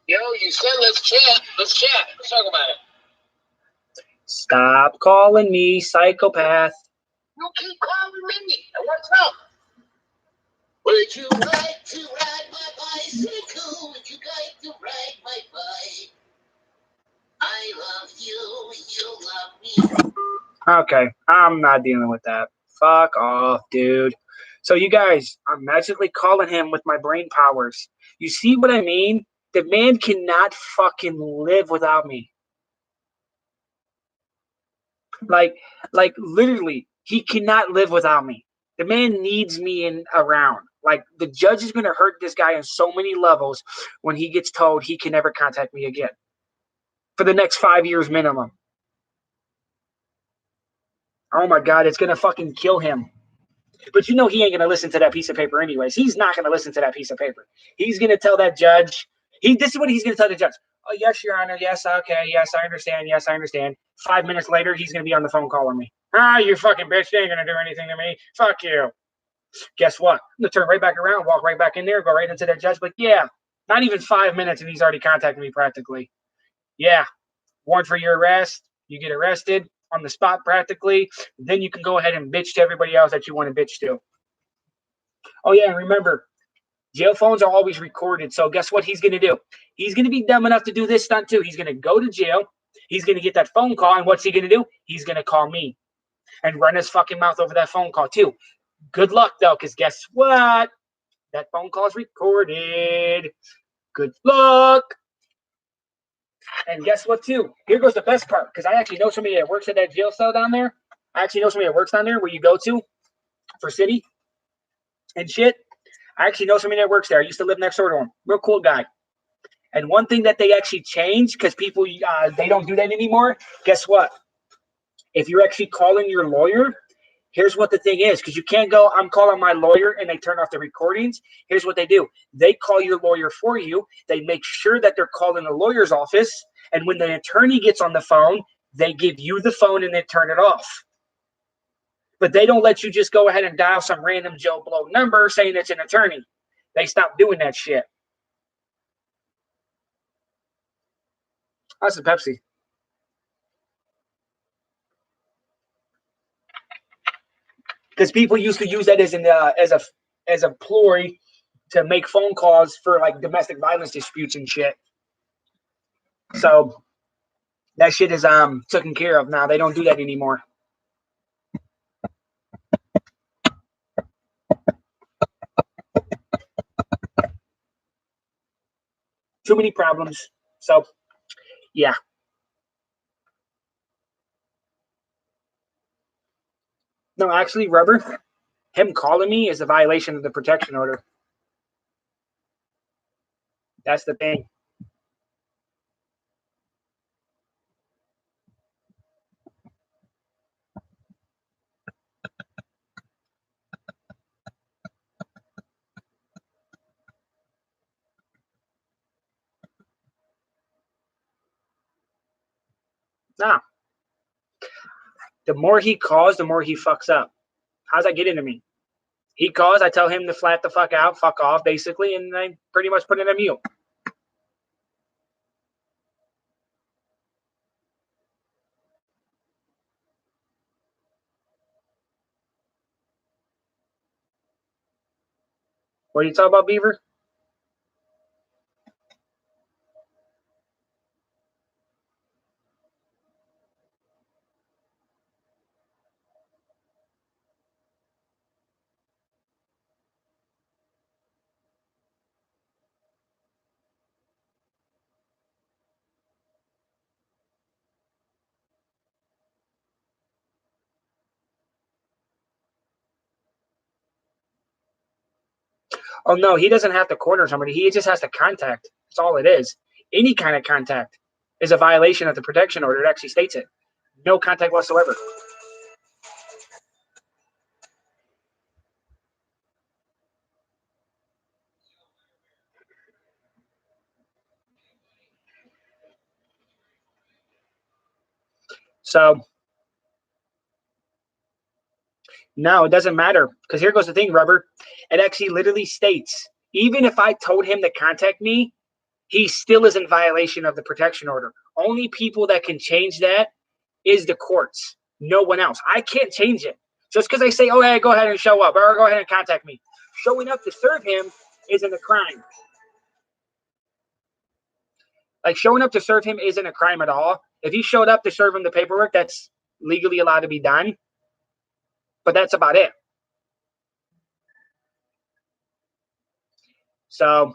Yo, you said let's chat. Let's chat. Let's talk about it.
Stop calling me psychopath.
You keep calling me. What's up? Would you like to ride my bicycle? Would you like to ride my bike? I love you. You love me.
Okay, I'm not dealing with that. Fuck off, dude. So you guys, I'm magically calling him with my brain powers. You see what I mean? The man cannot fucking live without me. Like literally, he cannot live without me. The man needs me around. Like, the judge is going to hurt this guy on so many levels when he gets told he can never contact me again for the next 5 years minimum. Oh my God, it's going to fucking kill him. But you know he ain't going to listen to that piece of paper anyways. He's not going to listen to that piece of paper. He's going to tell that judge. This is what he's going to tell the judge. Oh, yes, Your Honor. Yes, okay. Yes, I understand. Yes, I understand. 5 minutes later, he's going to be on the phone calling me. You fucking bitch. You ain't going to do anything to me. Fuck you. Guess what? I'm going to turn right back around, walk right back in there, go right into that judge. But yeah, not even 5 minutes, and he's already contacted me practically. Yeah. Warrant for your arrest. You get arrested on the spot practically. Then you can go ahead and bitch to everybody else that you want to bitch to. Oh, yeah, and remember, jail phones are always recorded. So guess what he's going to do? He's going to be dumb enough to do this stunt too. He's going to go to jail. He's going to get that phone call. And what's he going to do? He's going to call me and run his fucking mouth over that phone call too. Good luck, though, because guess what? That phone call is recorded. Good luck. And guess what, too? Here goes the best part, because I actually know somebody that works at that jail cell down there. I actually know somebody that works down there where you go to for city and shit. I actually know somebody that works there. I used to live next door to him. Real cool guy. And one thing that they actually changed, because people, they don't do that anymore. Guess what? If you're actually calling your lawyer, Here's what the thing is, because you can't go, I'm calling my lawyer and they turn off the recordings. Here's what they do. They call your lawyer for you. They make sure that they're calling the lawyer's office. And when the attorney gets on the phone, they give you the phone and they turn it off. But they don't let you just go ahead and dial some random Joe Blow number saying it's an attorney. They stopped doing that shit. That's a Pepsi. Because people used to use that as a ploy to make phone calls for like domestic violence disputes and shit. So that shit is taken care of now. They don't do that anymore. Too many problems. So yeah. No, actually, Rubber, him calling me is a violation of the protection order. That's the thing. Nah. The more he calls, the more he fucks up. How's that get into me? He calls, I tell him to flat the fuck out, fuck off, basically, and I pretty much put it on mute. What are you talking about, Beaver? Oh, no, he doesn't have to corner somebody. He just has to contact. That's all it is. Any kind of contact is a violation of the protection order. It actually states it. No contact whatsoever. So, no, it doesn't matter. Because here goes the thing, Rubber. It actually literally states, even if I told him to contact me, he still is in violation of the protection order. Only people that can change that is the courts. No one else. I can't change it. Just because they say, oh, hey, go ahead and show up, or go ahead and contact me. Showing up to serve him isn't a crime. Like, showing up to serve him isn't a crime at all. If he showed up to serve him the paperwork, that's legally allowed to be done. But that's about it. So,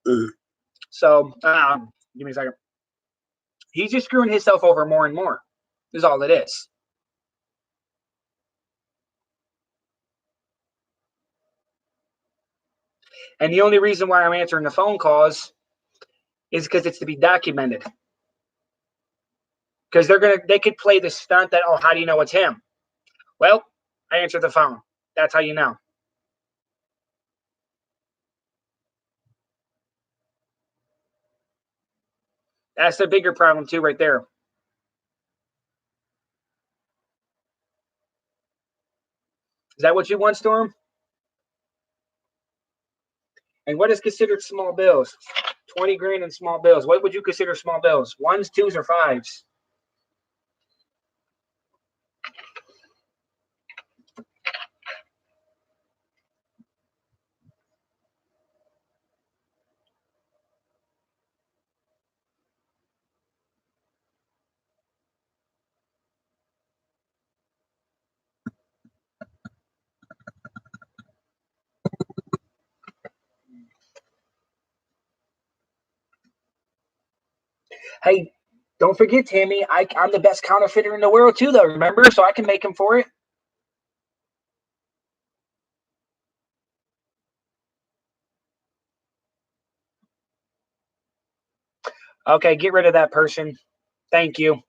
give me a second. He's just screwing himself over more and more. Is all it is. And the only reason why I'm answering the phone calls is because it's to be documented. Because they could play the stunt that, oh, how do you know it's him? Well, I answered the phone. That's how you know. That's the bigger problem too, right there. Is that what you want, Storm? And what is considered small bills? 20 grand in small bills. What would you consider small bills? Ones, twos, or fives? Hey, don't forget, Tammy, I'm the best counterfeiter in the world too, though, remember? So I can make him for it. Okay, get rid of that person. Thank you.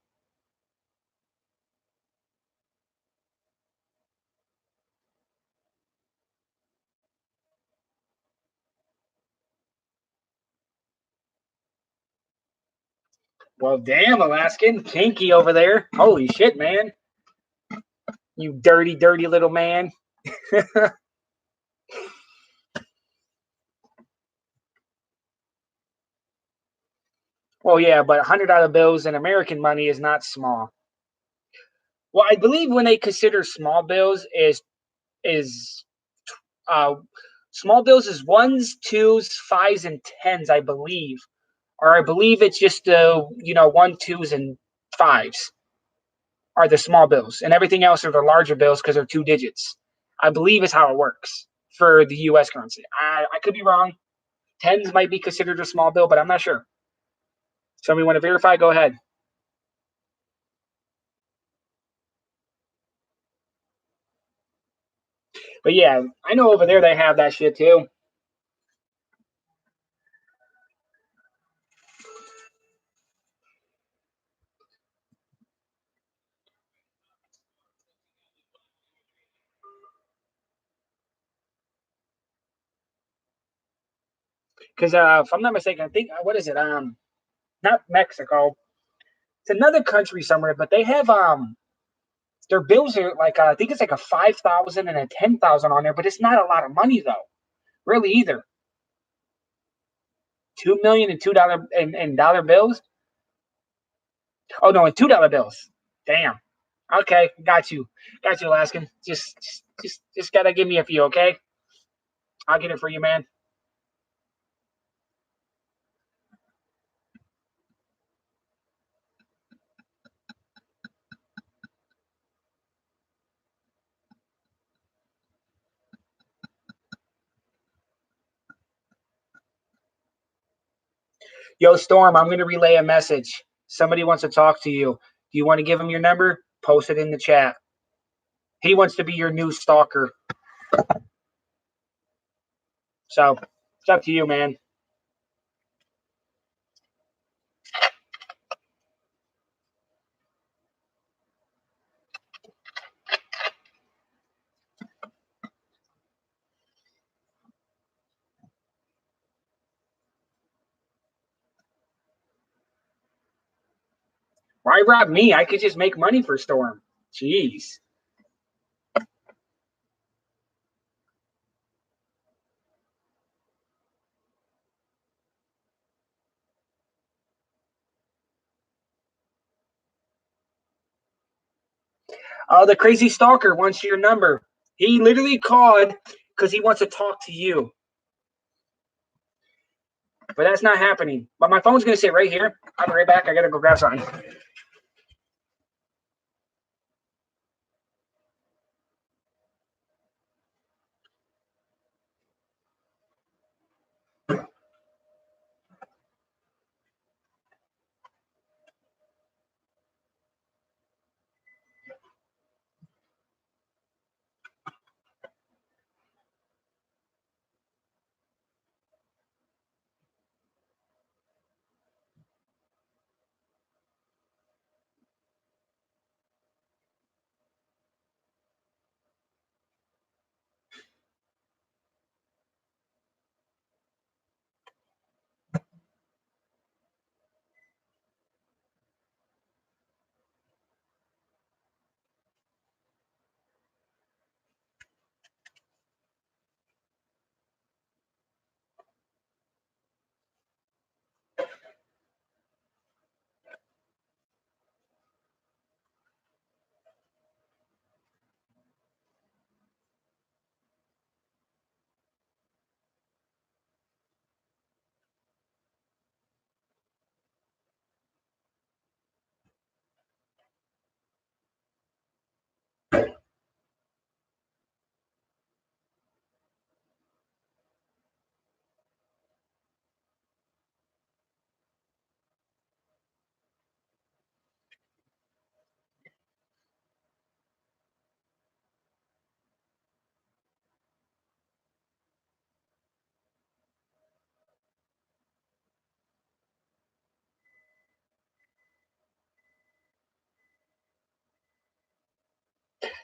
Well, damn, Alaskan. Kinky over there. Holy shit, man. You dirty, dirty little man. Well, yeah, but $100 bills in American money is not small. Well, I believe when they consider small bills is uh small bills is ones, twos, fives, and tens, I believe. Or I believe it's just one, twos, and fives are the small bills, and everything else are the larger bills because they're 2 digits. I believe is how it works for the U.S. currency. I could be wrong. Tens might be considered a small bill, but I'm not sure. Somebody want to verify? Go ahead. But yeah, I know over there they have that shit too. Because if I'm not mistaken, I think what is it? Not Mexico. It's another country somewhere, but they have their bills are like I think it's like a 5,000 and a 10,000 on there, but it's not a lot of money though, really either. 2 million and $2 and dollar bills. Oh no, and $2 bills. Damn. Okay, got you, Alaskan. Just gotta give me a few, okay? I'll get it for you, man. Yo, Storm, I'm gonna relay a message. Somebody wants to talk to you. Do you want to give him your number? Post it in the chat. He wants to be your new stalker. So it's up to you, man. Why rob me? I could just make money for Storm. Jeez. Oh, the crazy stalker wants your number. He literally called because he wants to talk to you. But that's not happening. But my phone's gonna sit right here. I'll be right back. I gotta go grab something.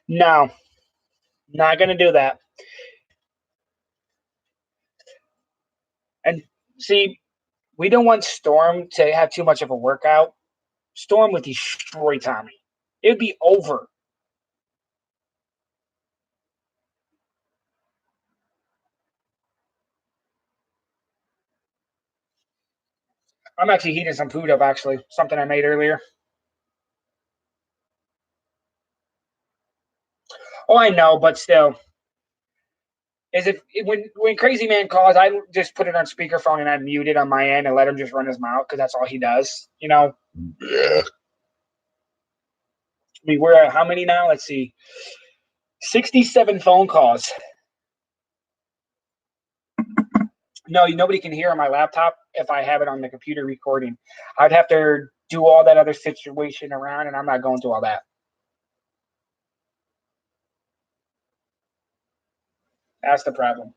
No, not gonna do that. And see, we don't want Storm to have too much of a workout. Storm would destroy Tommy. It would be over. I'm actually heating some food up, actually. Something I made earlier. Oh, I know, but still. Is if when Crazy Man calls, I just put it on speakerphone and I mute it on my end and let him just run his mouth because that's all he does. Yeah. I mean, we're at how many now? Let's see. 67 phone calls. No, nobody can hear on my laptop if I have it on the computer recording. I'd have to do all that other situation around, and I'm not going through all that. That's the problem.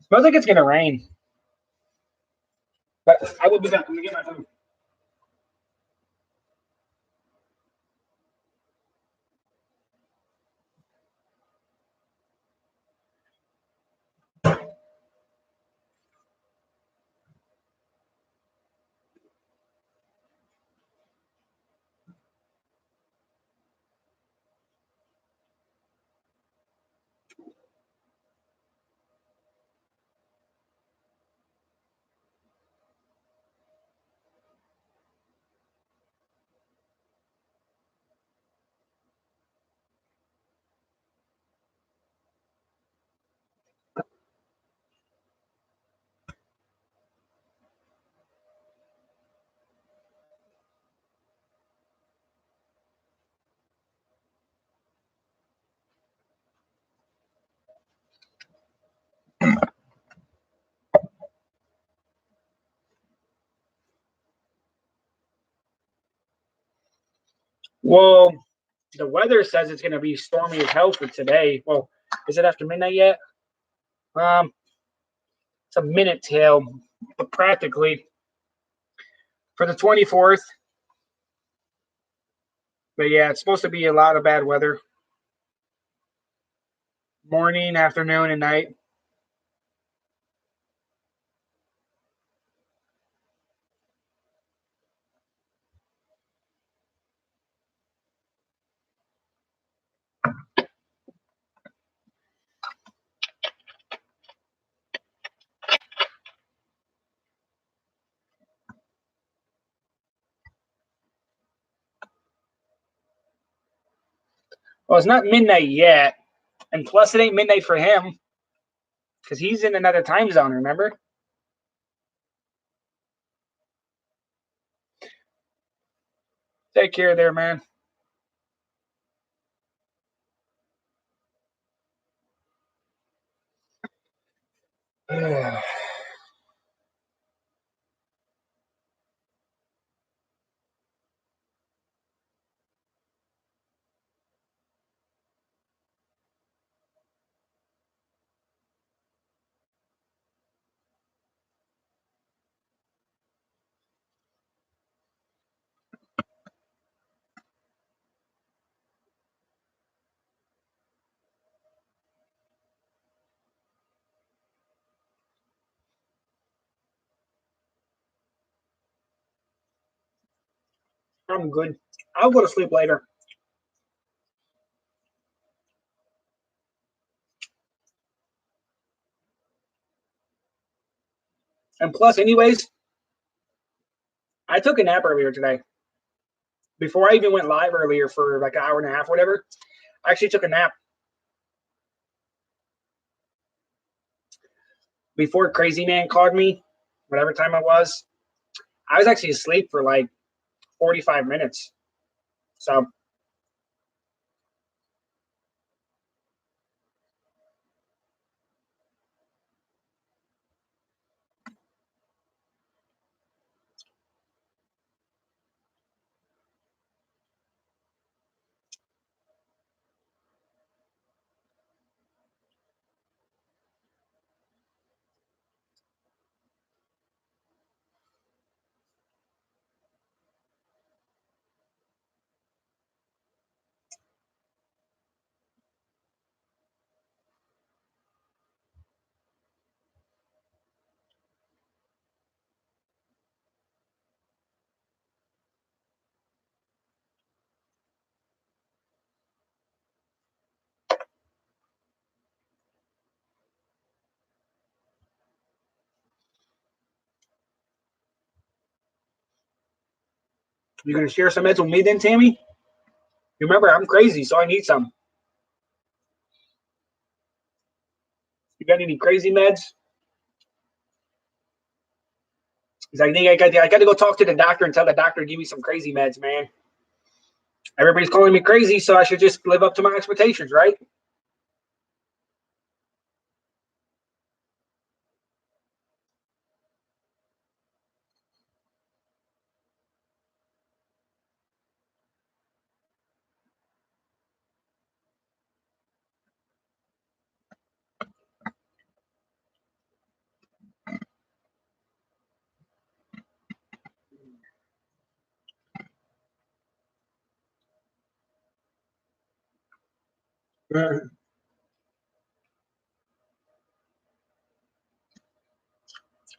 Smells like it's gonna rain, but I will be back. Let me get my food. Well, the weather says it's gonna be stormy as hell for today. Well, is it after midnight yet? Um, it's a minute till, but practically for the 24th. But yeah, it's supposed to be a lot of bad weather. Morning, afternoon, and night. Well, it's not midnight yet, and plus it ain't midnight for him because he's in another time zone. Remember? Take care there, man. I'm good. I'll go to sleep later. And plus, anyways, I took a nap earlier today. Before I even went live earlier for like an hour and a half, whatever, I actually took a nap. Before Crazy Man called me, whatever time it was, I was actually asleep for like 45 minutes. So, You gonna share some meds with me then, Tammy? Remember, I'm crazy, so I need some. You got any crazy meds? Because I think I got to go talk to the doctor and tell the doctor to give me some crazy meds, man. Everybody's calling me crazy, so I should just live up to my expectations, right?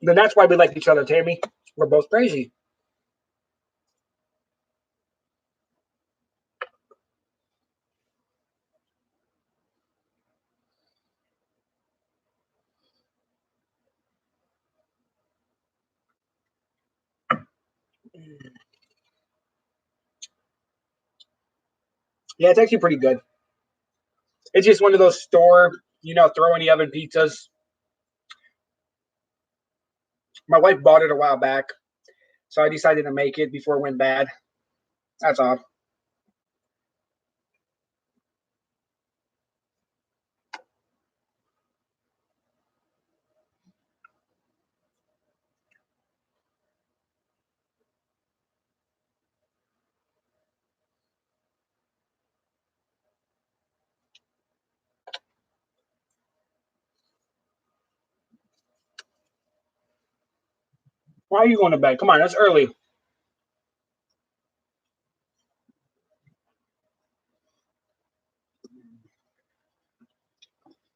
Then that's why we like each other, Tammy. We're both crazy. Yeah, it's actually pretty good. It's just one of those store, throw in the oven pizzas. My wife bought it a while back, so I decided to make it before it went bad. That's all. Why are you going to bed? Come on, it's early.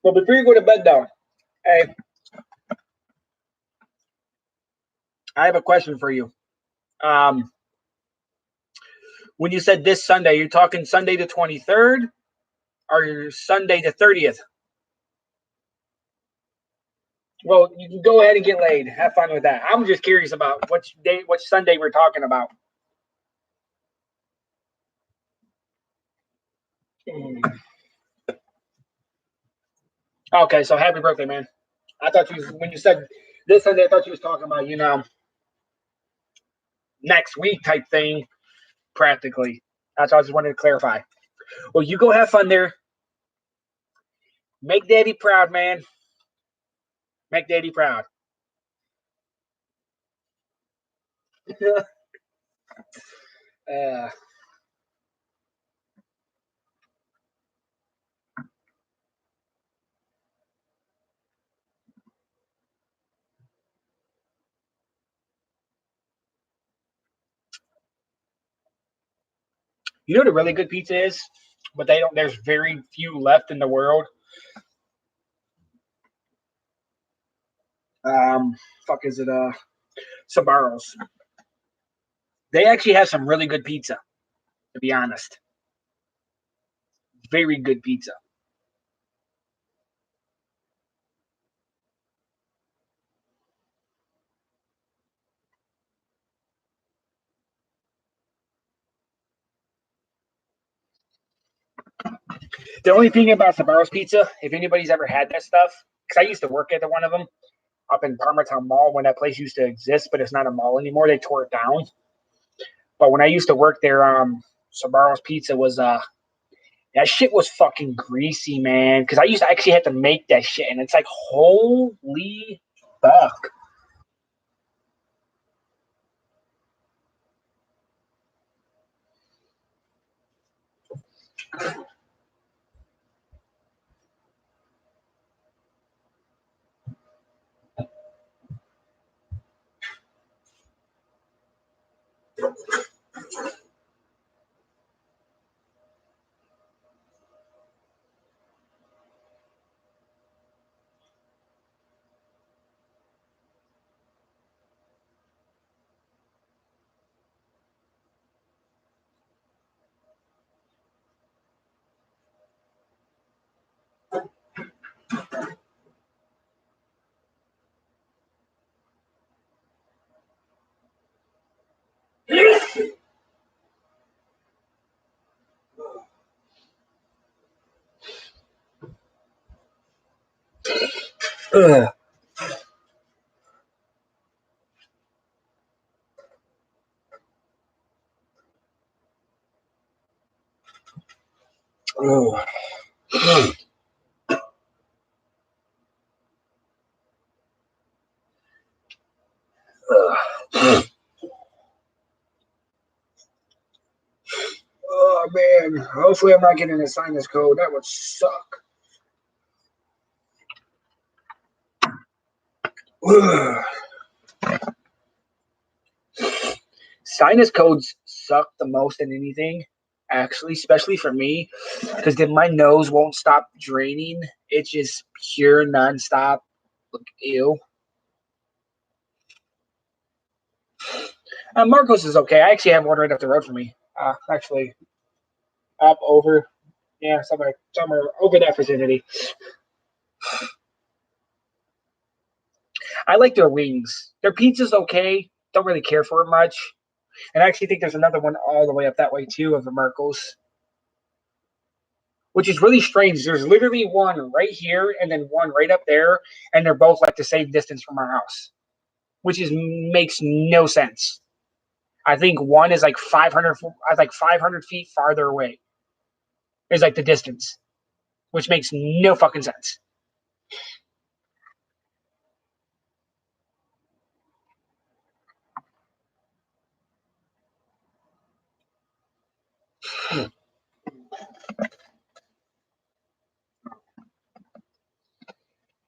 Well, before you go to bed, though, hey, I have a question for you. Um, when you said this Sunday, you're talking Sunday the 23rd or Sunday the 30th? Well, you can go ahead and get laid. Have fun with that. I'm just curious about which Sunday we're talking about. Okay, so happy birthday, man. I thought when you said this Sunday, I thought you was talking about, next week type thing, practically. That's what I just wanted to clarify. Well, you go have fun there. Make daddy proud, man. Make daddy proud. uh, you know what a really good pizza is? But there's very few left in the world. Fuck is it? Sbarro's. They actually have some really good pizza, to be honest. Very good pizza. The only thing about Sbarro's pizza, if anybody's ever had that stuff, because I used to work at one of them up in Parmatown Mall when that place used to exist, but it's not a mall anymore. They tore it down. But when I used to work there, Sbarro's pizza was that shit was fucking greasy, man. Because I used to actually have to make that shit, and it's like holy fuck. Ugh. Oh. Oh man, hopefully I'm not getting a sinus cold. That would suck. Sinus codes suck the most in anything, actually, especially for me, because then my nose won't stop draining. It's just pure nonstop. Look, ew. Marcos is okay. I actually have one right up the road from me. Actually, up over, yeah, somewhere over that vicinity. I like their wings. Their pizza's okay. Don't really care for it much. And I actually think there's another one all the way up that way too of the Merkles, which is really strange. There's literally one right here and then one right up there, and they're both like the same distance from our house, which is makes no sense. I think one is like 500 feet farther away. Is like the distance, which makes no fucking sense.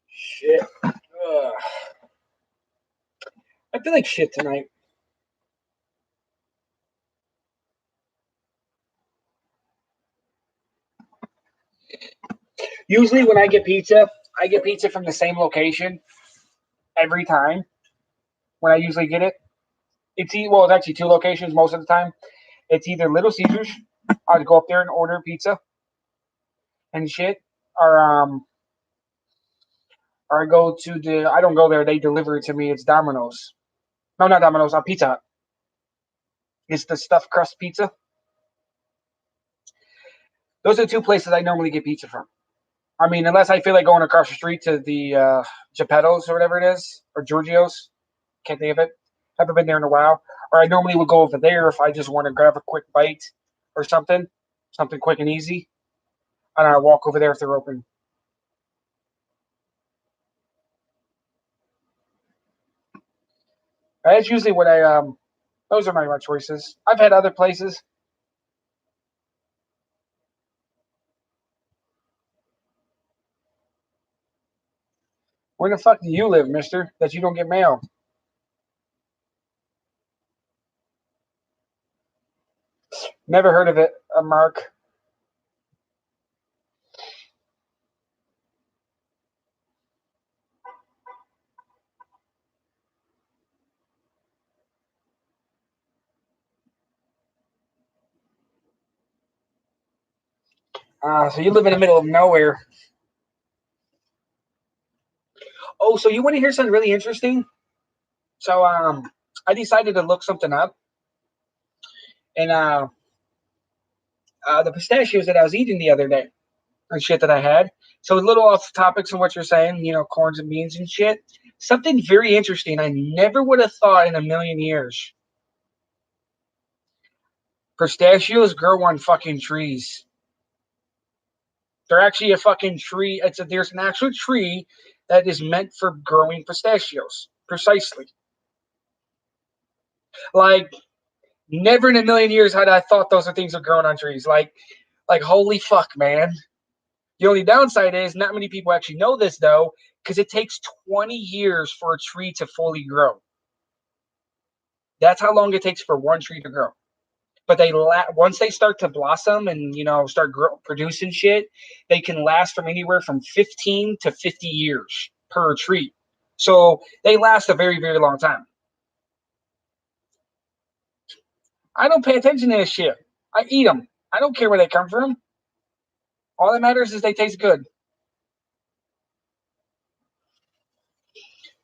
Shit. Ugh. I feel like shit tonight. Usually when I get pizza from the same location every time. When I usually get it, it's actually two locations most of the time. It's either Little Caesars. I'd go up there and order pizza and shit, or I go to the. I don't go there. They deliver it to me. It's Domino's. No, not Domino's. Pizza Hut. It's the stuffed crust pizza. Those are the two places I normally get pizza from. I mean, unless I feel like going across the street to the Geppetto's or whatever it is, or Giorgio's. Can't think of it. Haven't been there in a while. Or I normally would go over there if I just want to grab a quick bite or something quick and easy, and I walk over there if they're open. That's usually what I. Those are my choices. I've had other places. Where the fuck do you live, mister, that you don't get mail? Never heard of it, Mark. So you live in the middle of nowhere. Oh, so you want to hear something really interesting? So I decided to look something up, and the pistachios that I was eating the other day and shit that I had. So a little off topics from what you're saying, corns and beans and shit. Something very interesting I never would have thought in a million years. Pistachios grow on fucking trees. They're actually a fucking tree. There's an actual tree that is meant for growing pistachios. Precisely. Like, never in a million years had I thought those are things that are growing on trees. Like holy fuck, man. The only downside is not many people actually know this though, because it takes 20 years for a tree to fully grow. That's how long it takes for one tree to grow. But once they start to blossom and start producing shit, they can last from anywhere from 15 to 50 years per tree. So they last a very, very long time. I don't pay attention to this shit. I eat them. I don't care where they come from. All that matters is they taste good.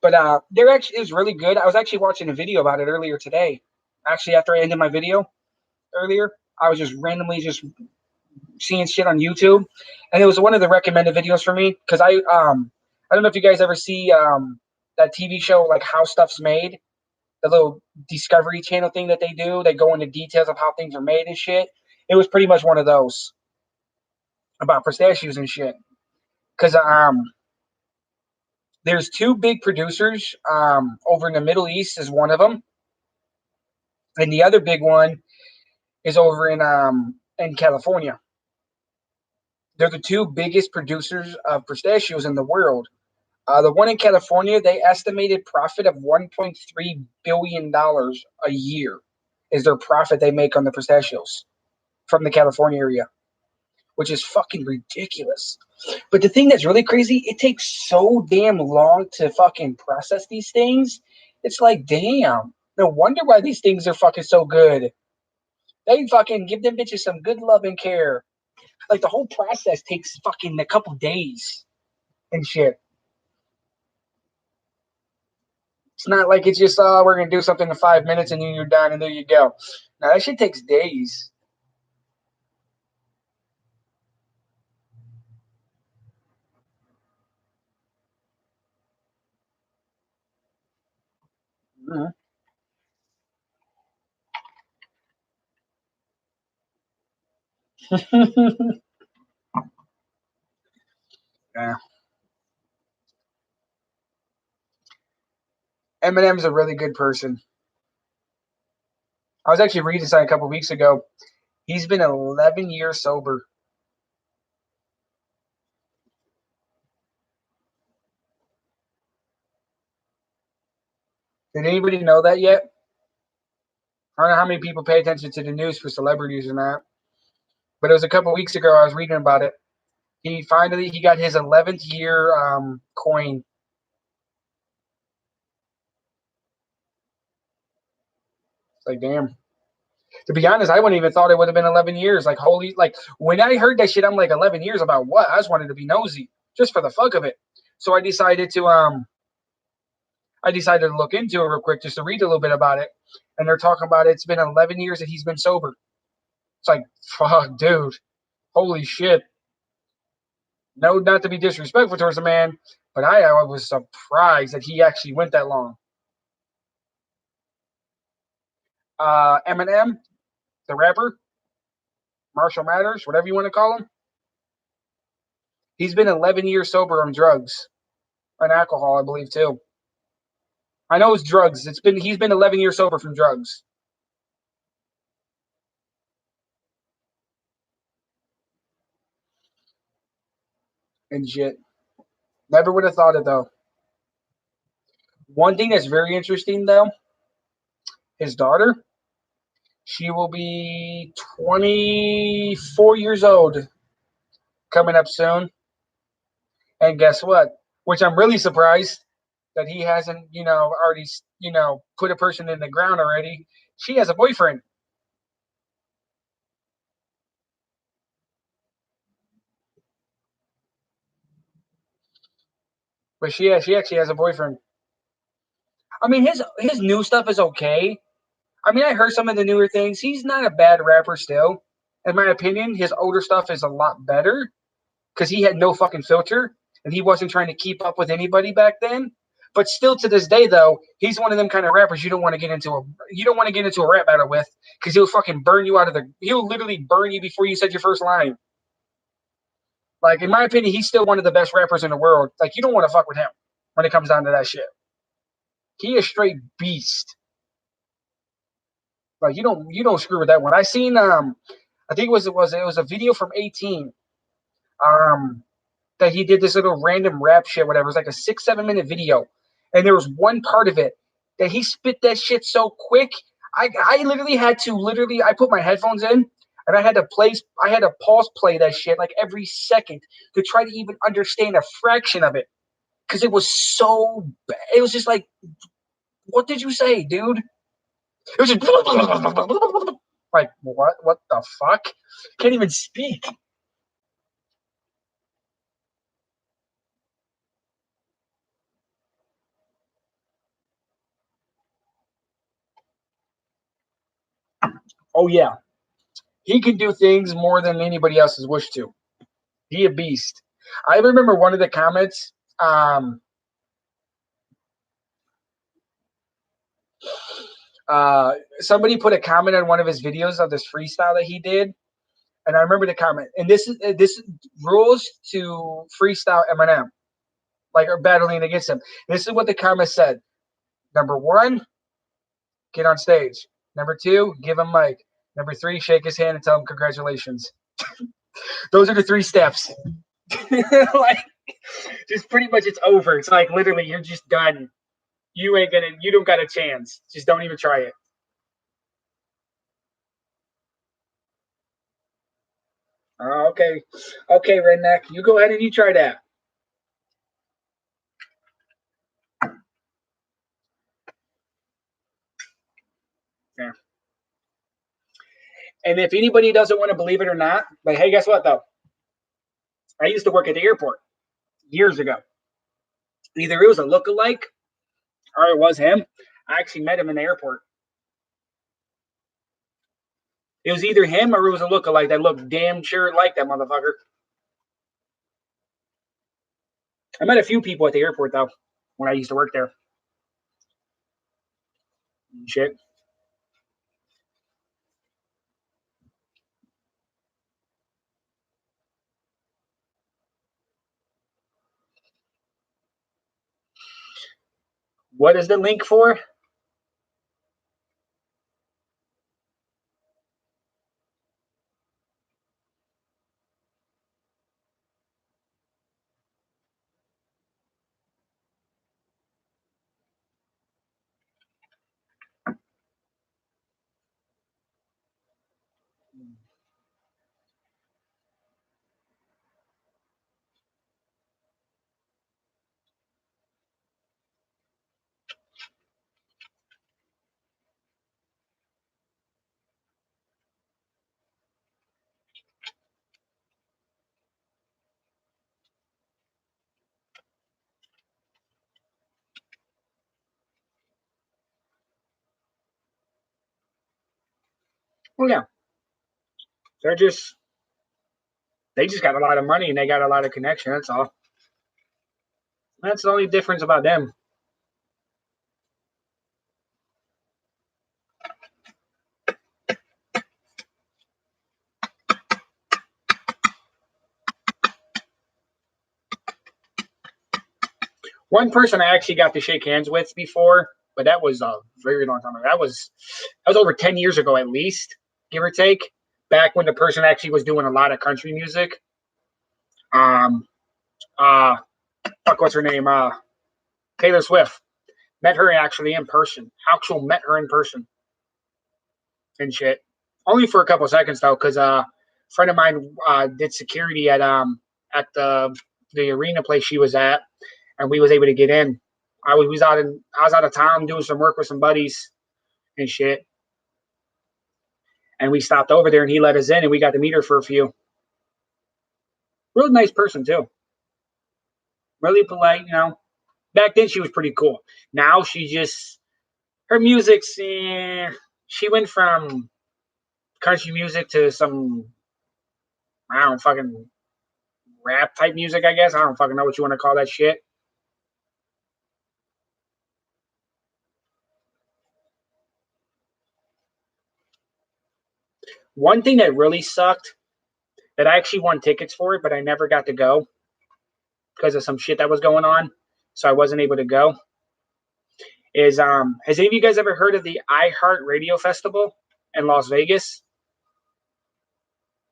But they're actually it was really good. I was actually watching a video about it earlier today. Actually, after I ended my video earlier, I was just randomly just seeing shit on YouTube, and it was one of the recommended videos for me because I don't know if you guys ever see that TV show like How Stuff's Made, the little Discovery Channel thing that they do. They go into details of how things are made and shit. It was pretty much one of those about pistachios and shit. Because there's two big producers over in the Middle East is one of them, and the other big one is over in California. They're the two biggest producers of pistachios in the world. The one in California, they estimated profit of $1.3 billion a year is their profit they make on the pistachios from the California area, which is fucking ridiculous. But the thing that's really crazy, it takes so damn long to fucking process these things. It's like, damn, no wonder why these things are fucking so good. They fucking give them bitches some good love and care. Like the whole process takes fucking a couple days and shit. It's not like it's just, oh, we're going to do something in 5 minutes and then you're done and there you go. Now, that shit takes days. Mm-hmm. Yeah. Eminem's a really good person. I was actually reading something a couple weeks ago. He's been 11 years sober. Did anybody know that yet? I don't know how many people pay attention to the news for celebrities and that, but it was a couple weeks ago I was reading about it. He got his 11th year coin. It's like, damn. To be honest, I wouldn't even thought it would have been 11 years. Like, holy, like when I heard that shit, I'm like, 11 years about what? I just wanted to be nosy, just for the fuck of it. So I decided to look into it real quick just to read a little bit about it. And they're talking about it's been 11 years that he's been sober. It's like, fuck, dude, holy shit. No, not to be disrespectful towards the man, but I was surprised that he actually went that long. Eminem, the rapper, Marshall Mathers, whatever you want to call him, he's been 11 years sober on drugs and alcohol, I believe, too. I know it's drugs. He's been 11 years sober from drugs and shit. Never would have thought it though. One thing that's very interesting though, his daughter, she will be 24 years old coming up soon. And guess what? Which I'm really surprised that he hasn't, already, put a person in the ground already. She has a boyfriend. But she actually has a boyfriend. I mean, his new stuff is okay. I mean, I heard some of the newer things. He's not a bad rapper still. In my opinion, his older stuff is a lot better because he had no fucking filter and he wasn't trying to keep up with anybody back then. But still, to this day, though, he's one of them kind of rappers you don't want to get into a rap battle with because he'll fucking burn you out of the. He'll literally burn you before you said your first line. Like in my opinion, he's still one of the best rappers in the world. Like you don't want to fuck with him when it comes down to that shit. He is straight beast. Like you don't screw with that one. I seen I think it was a video from 18 um that he did this little random rap shit whatever. It was like a 6-7 minute video, and there was one part of it that he spit that shit so quick. I literally had to I put my headphones in and I had to pause play that shit like every second to try to even understand a fraction of it because it was so bad. It was just like, what did you say, dude? It was just like what? What the fuck? Can't even speak. Oh yeah, he can do things more than anybody else has wished to. He a beast. I remember one of the comments. Somebody put a comment on one of his videos of this freestyle that he did, and I remember the comment. And this rules to freestyle Eminem, like are battling against him. This is what the comment said: number one, get on stage. Number two, give him mic. Number three, shake his hand and tell him congratulations. Those are the 3 steps. Like, just pretty much it's over. It's like literally you're just done. You don't got a chance. Just don't even try it. Okay. Okay, Redneck. You go ahead and you try that. Yeah. And if anybody doesn't want to believe it or not, but hey, guess what though? I used to work at the airport years ago. Either it was a lookalike or it was him. I actually met him in the airport. It was either him or it was a lookalike that looked damn sure like that motherfucker. I met a few people at the airport though when I used to work there. Shit. What is the link for? Oh yeah. They just got a lot of money and they got a lot of connection. That's all. That's the only difference about them. One person I actually got to shake hands with before, but that was a very long time ago. That was over 10 years ago at least, give or take. Back when the person actually was doing a lot of country music. Um what's her name? Taylor Swift. Met her actually in person. Met her in person and shit. Only for a couple of seconds though, because a friend of mine did security at the arena place she was at, and we was able to get in. I was out of town doing some work with some buddies and shit, and we stopped over there and he let us in and we got to meet her for a few. Real nice person too. Really polite, you know. Back then she was pretty cool. Now her music's she went from country music to some I don't fucking rap type music, I guess. I don't fucking know what you want to call that shit. One thing that really sucked that I actually won tickets for it, but I never got to go because of some shit that was going on, so I wasn't able to go. Is has any of you guys ever heard of the iHeart Radio Festival in Las Vegas?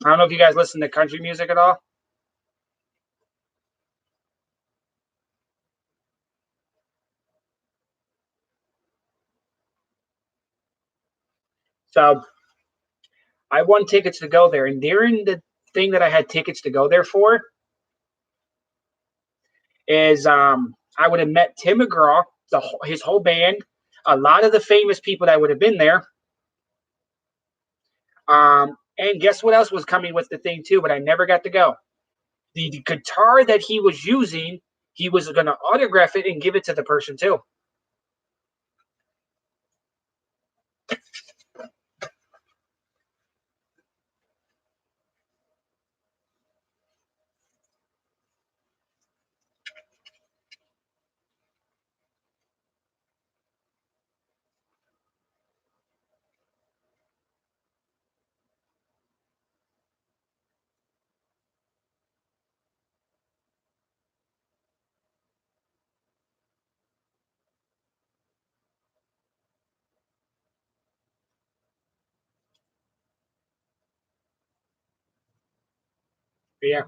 I don't know if you guys listen to country music at all. So I won tickets to go there, and during the thing that I had tickets to go there for is I would have met Tim McGraw, his whole band, a lot of the famous people that would have been there. And guess what else was coming with the thing too, but I never got to go. The guitar that he was using, he was going to autograph it and give it to the person too. Yeah.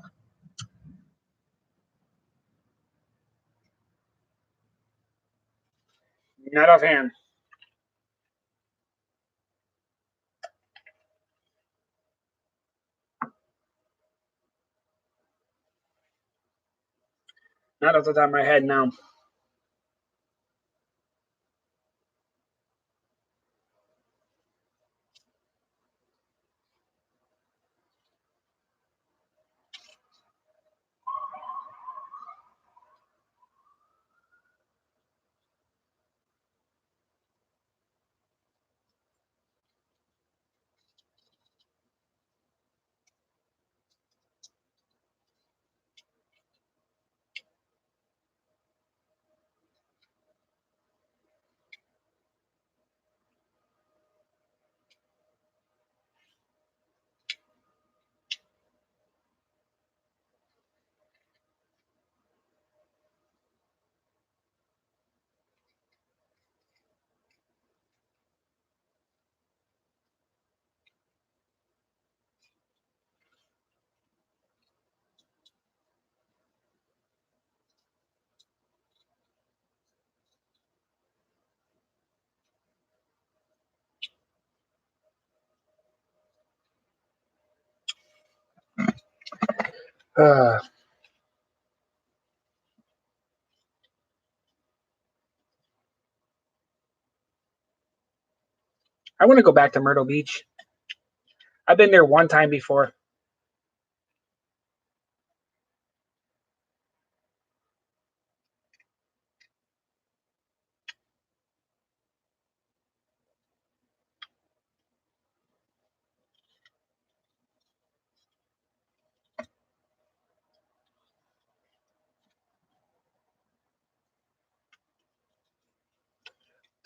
Not offhand. Not off the top of my head now. Uh, I want to go back to Myrtle Beach. I've been there one time before.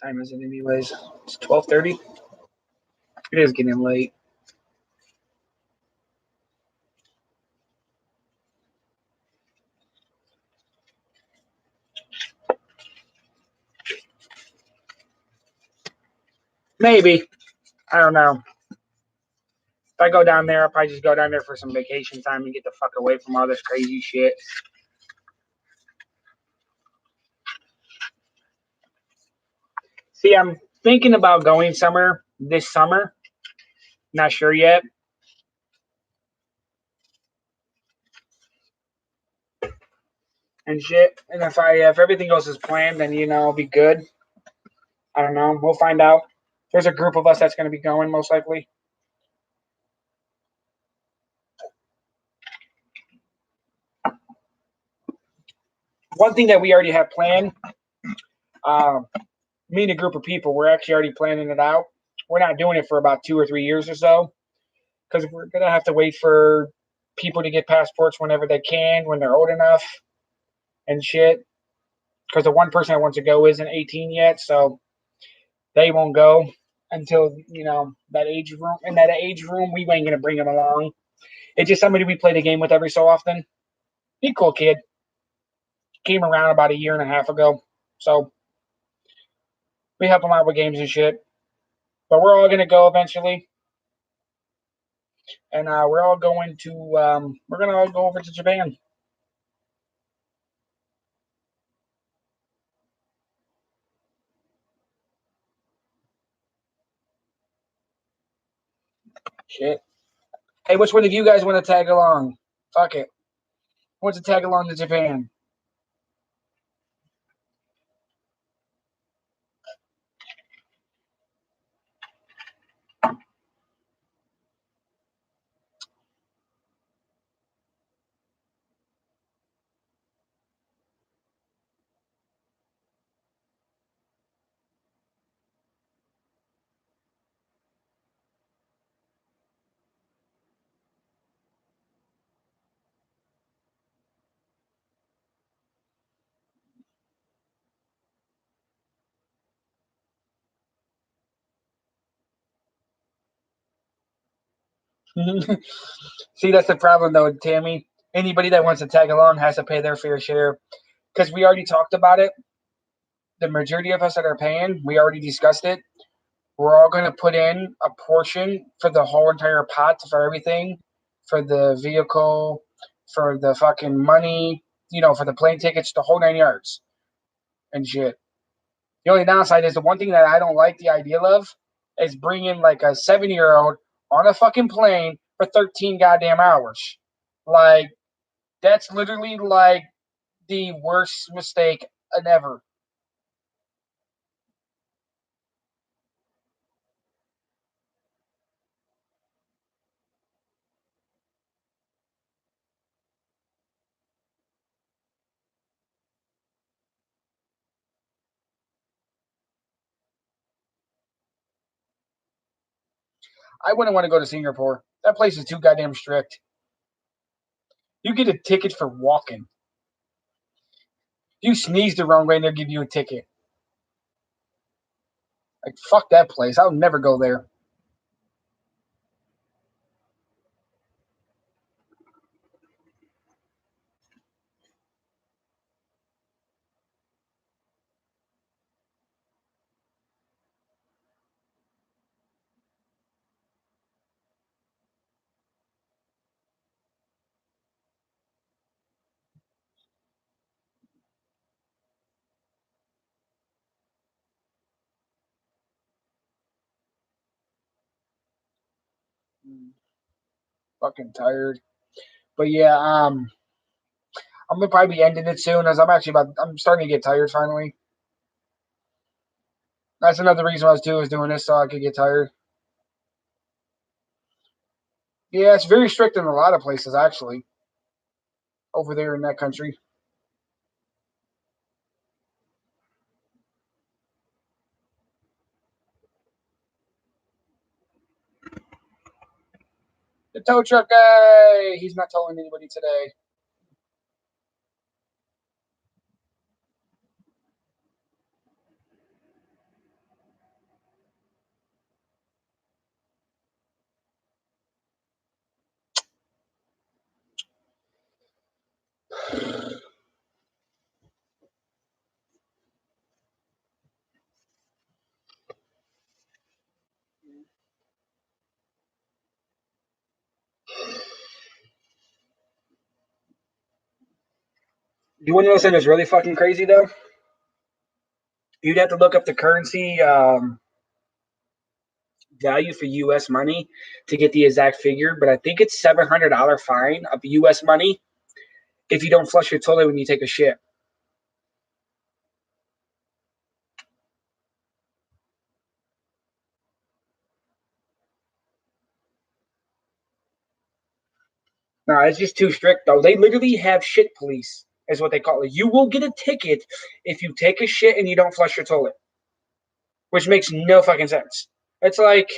Time is it anyways? It's 12:30. It is getting late. Maybe. I don't know. If I go down there, I'll probably just go down there for some vacation time and get the fuck away from all this crazy shit. See, I'm thinking about going somewhere this summer. Not sure yet. And shit. And if everything goes as planned, then I'll be good. I don't know. We'll find out. There's a group of us that's going to be going most likely. One thing that we already have planned, um, me and a group of people, we're actually already planning it out. We're not doing it for about 2 or 3 years or so because we're gonna have to wait for people to get passports whenever they can, when they're old enough, and shit. Because the one person that wants to go isn't 18 yet, so they won't go until that age room. In that age room, we ain't gonna bring them along. It's just somebody we play the game with every so often. He cool kid. Came around about a year and a half ago, so we help him out with games and shit. But we're all gonna go eventually, and we're all going to we're gonna all go over to Japan. Shit. Hey, which one of you guys want to tag along? Fuck it. Who wants to tag along to Japan? See, that's the problem though, Tammy. Anybody that wants to tag along has to pay their fair share because we already talked about it. The majority of us that are paying, we already discussed it. We're all going to put in a portion for the whole entire pot for everything, for the vehicle, for the fucking money, for the plane tickets, the whole 9 yards and shit. The only downside is the one thing that I don't like the idea of is bringing like a 7-year-old on a fucking plane for 13 goddamn hours. Like, that's literally like the worst mistake ever. I wouldn't want to go to Singapore. That place is too goddamn strict. You get a ticket for walking. You sneeze the wrong way and they'll give you a ticket. Like, fuck that place. I'll never go there. Fucking tired. But yeah, I'm gonna probably be ending it soon as I'm starting to get tired finally. That's another reason I was doing this so I could get tired. Yeah, it's very strict in a lot of places actually. Over there in that country. The tow truck guy, he's not towing anybody today. You want to know something that's really fucking crazy though? You'd have to look up the currency value for U.S. money to get the exact figure, but I think it's $700 fine of U.S. money if you don't flush your toilet when you take a shit. No, it's just too strict though. They literally have shit police, is what they call it. You will get a ticket if you take a shit and you don't flush your toilet, which makes no fucking sense. It's like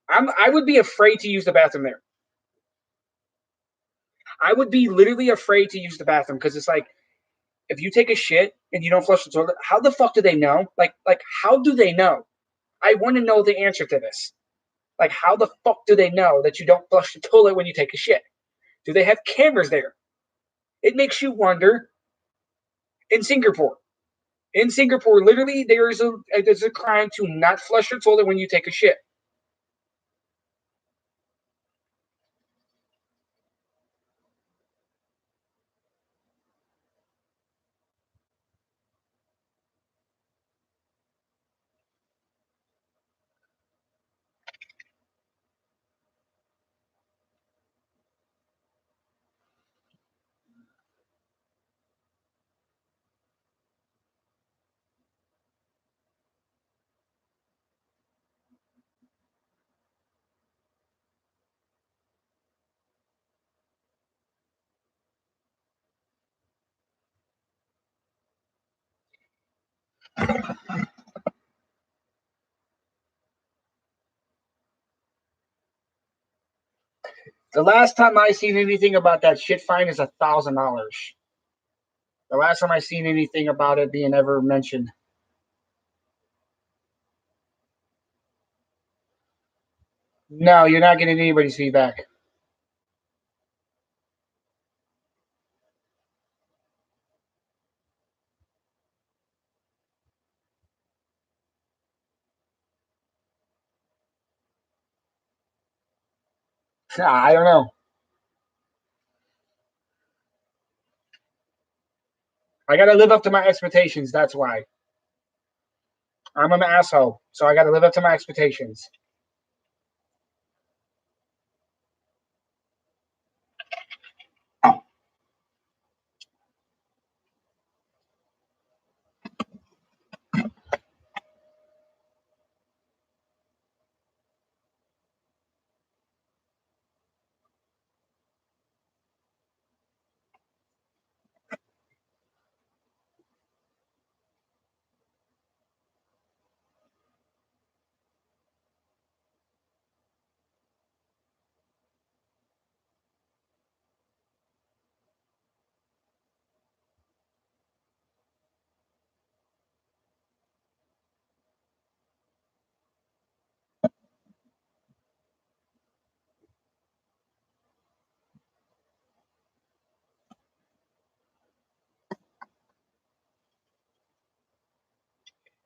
I would be afraid to use the bathroom there. I would be literally afraid to use the bathroom because it's like if you take a shit and you don't flush the toilet, how the fuck do they know? Like how do they know? I want to know the answer to this. Like how the fuck do they know that you don't flush the toilet when you take a shit? Do they have cameras there? It makes you wonder. In Singapore, literally, there's a crime to not flush your toilet when you take a shit. The last time I seen anything about that shit fine is $1,000. The last time I seen anything about it being ever mentioned. No, you're not getting anybody's feedback. I don't know. I gotta live up to my expectations. That's why. I'm an asshole, so I gotta live up to my expectations.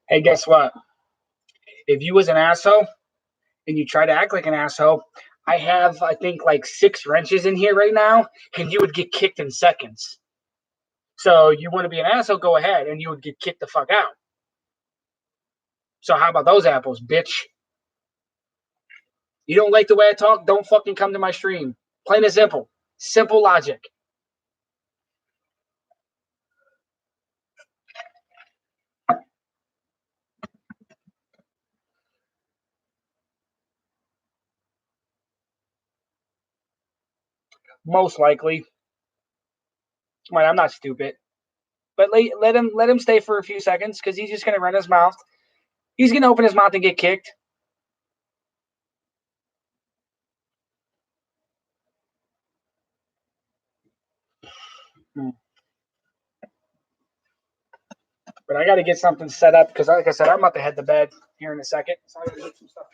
Hey, guess what? If you was an asshole and you try to act like an asshole, I have, I think, like 6 wrenches in here right now, and you would get kicked in seconds. So you want to be an asshole, go ahead, and you would get kicked the fuck out. So how about those apples, bitch? You don't like the way I talk? Don't fucking come to my stream. Plain and simple. Simple logic. Most likely. Well, I'm not stupid. But let him stay for a few seconds because he's just gonna run his mouth. He's gonna open his mouth and get kicked. But I got to get something set up because, like I said, I'm about to head to bed here in a second. So I got to get some stuff.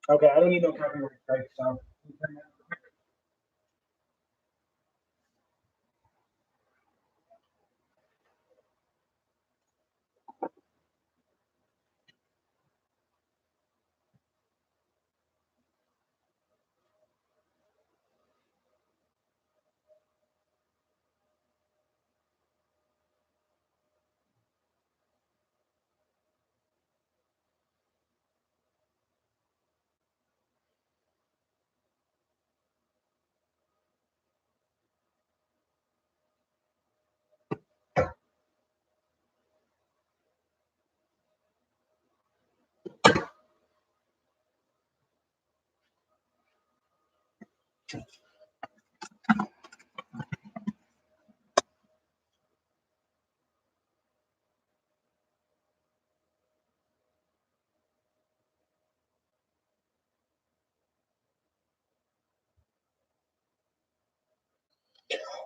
Okay, I don't need no copyright strike, so.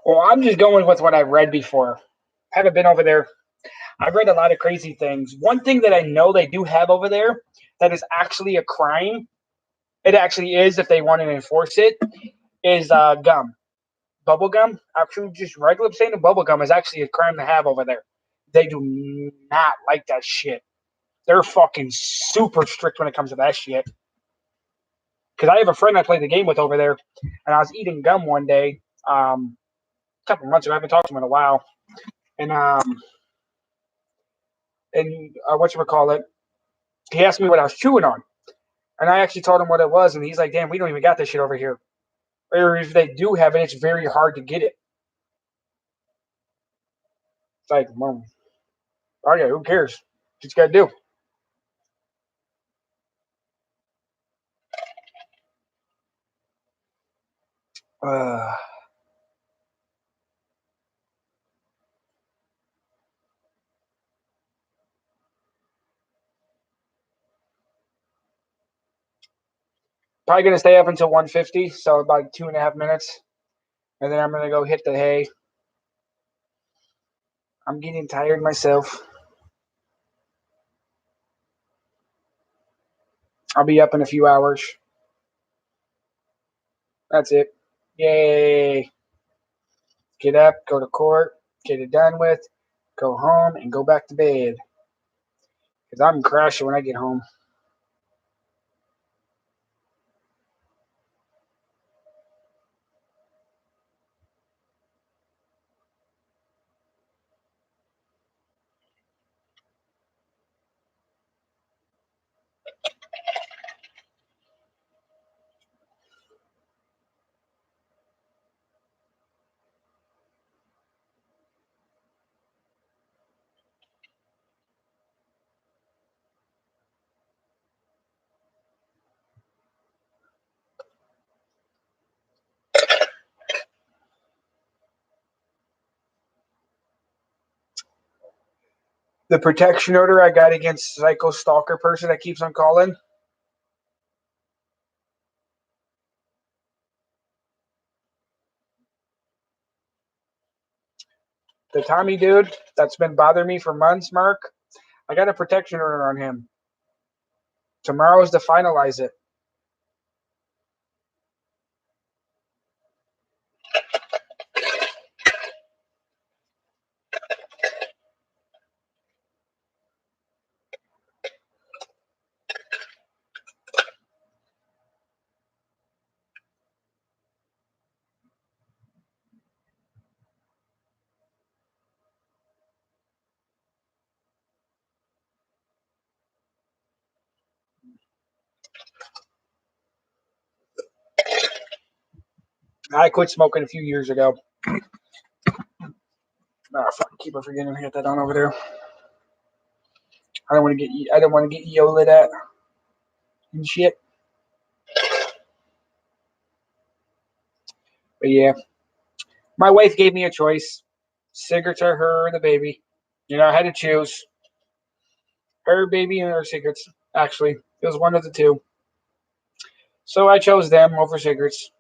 Well, I'm just going with what I've read before. Haven't been over there. I've read a lot of crazy things. One thing that I know they do have over there that is actually a crime, it actually is if they want to enforce it, is gum. Bubble gum. Actually, just regular saying bubble gum is actually a crime to have over there. They do not like that shit. They're fucking super strict when it comes to that shit. Because I have a friend I played the game with over there, and I was eating gum one day, a couple months ago. I haven't talked to him in a while, and whatchamacallit, he asked me what I was chewing on, and I actually told him what it was, and he's like, "Damn, we don't even got this shit over here. Or if they do have it, it's very hard to get it." It's like, well, okay, who cares? What you got to do? Uh, Probably gonna stay up until 1:50, so about 2.5 minutes. And then I'm going to go hit the hay. I'm getting tired myself. I'll be up in a few hours. That's it. Yay. Get up, go to court, get it done with, go home, and go back to bed. Because I'm crashing when I get home. The protection order I got against psycho stalker person that keeps on calling. The Tommy dude that's been bothering me for months, Mark. I got a protection order on him. Tomorrow's to finalize it. I quit smoking a few years ago. Oh, fuck, keep on forgetting to get that on over there. I don't want to get yelled at and shit. But yeah, my wife gave me a choice: cigarettes or her or the baby. You know, I had to choose her baby and her cigarettes. Actually, it was one of the two. So I chose them over cigarettes.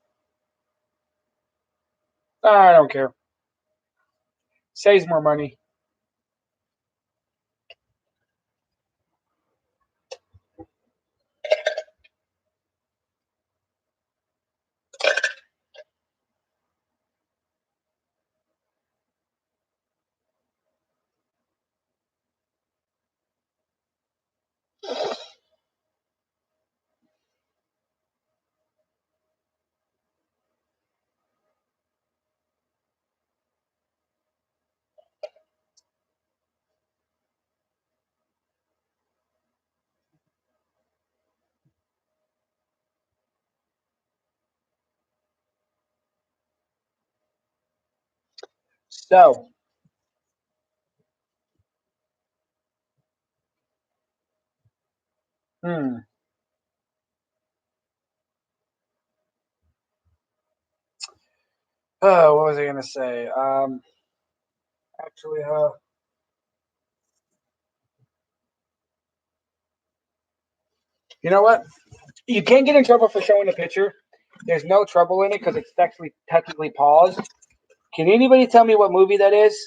I don't care. Saves more money. So, hmm. Oh, what was I gonna say? Actually, you know what? You can't get in trouble for showing a picture. There's no trouble in it because it's technically paused. Can anybody tell me what movie that is?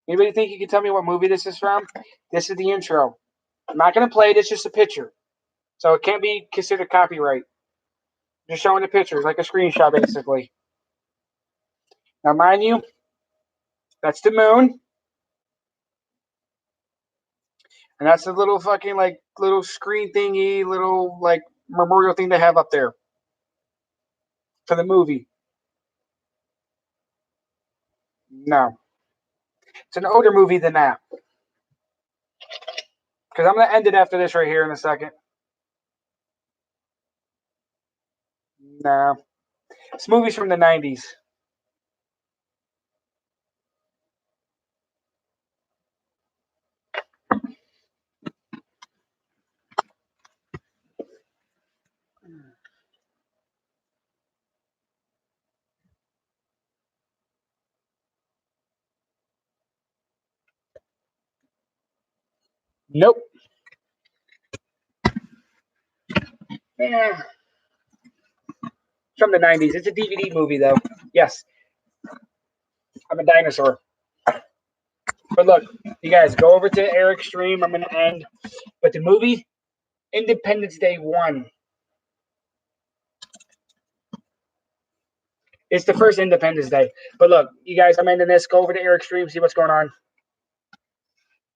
Anybody think you can tell me what movie this is from? This is the intro. I'm not gonna play it. It's just a picture, so it can't be considered copyright. Just showing the pictures, like a screenshot, basically. Now, mind you, that's the moon, and that's the little fucking like little screen thingy, little like memorial thing they have up there for the movie. No, it's an older movie than that. Because I'm gonna end it after this right here in a second. No, this movie's from the '90s. Nope. Yeah. from the 90s. It's a DVD movie, though. Yes. I'm a dinosaur. But look, you guys, go over to Eric's stream. I'm going to end. But the movie, Independence Day 1. It's the first Independence Day. But look, you guys, I'm ending this. Go over to Eric's stream, see what's going on.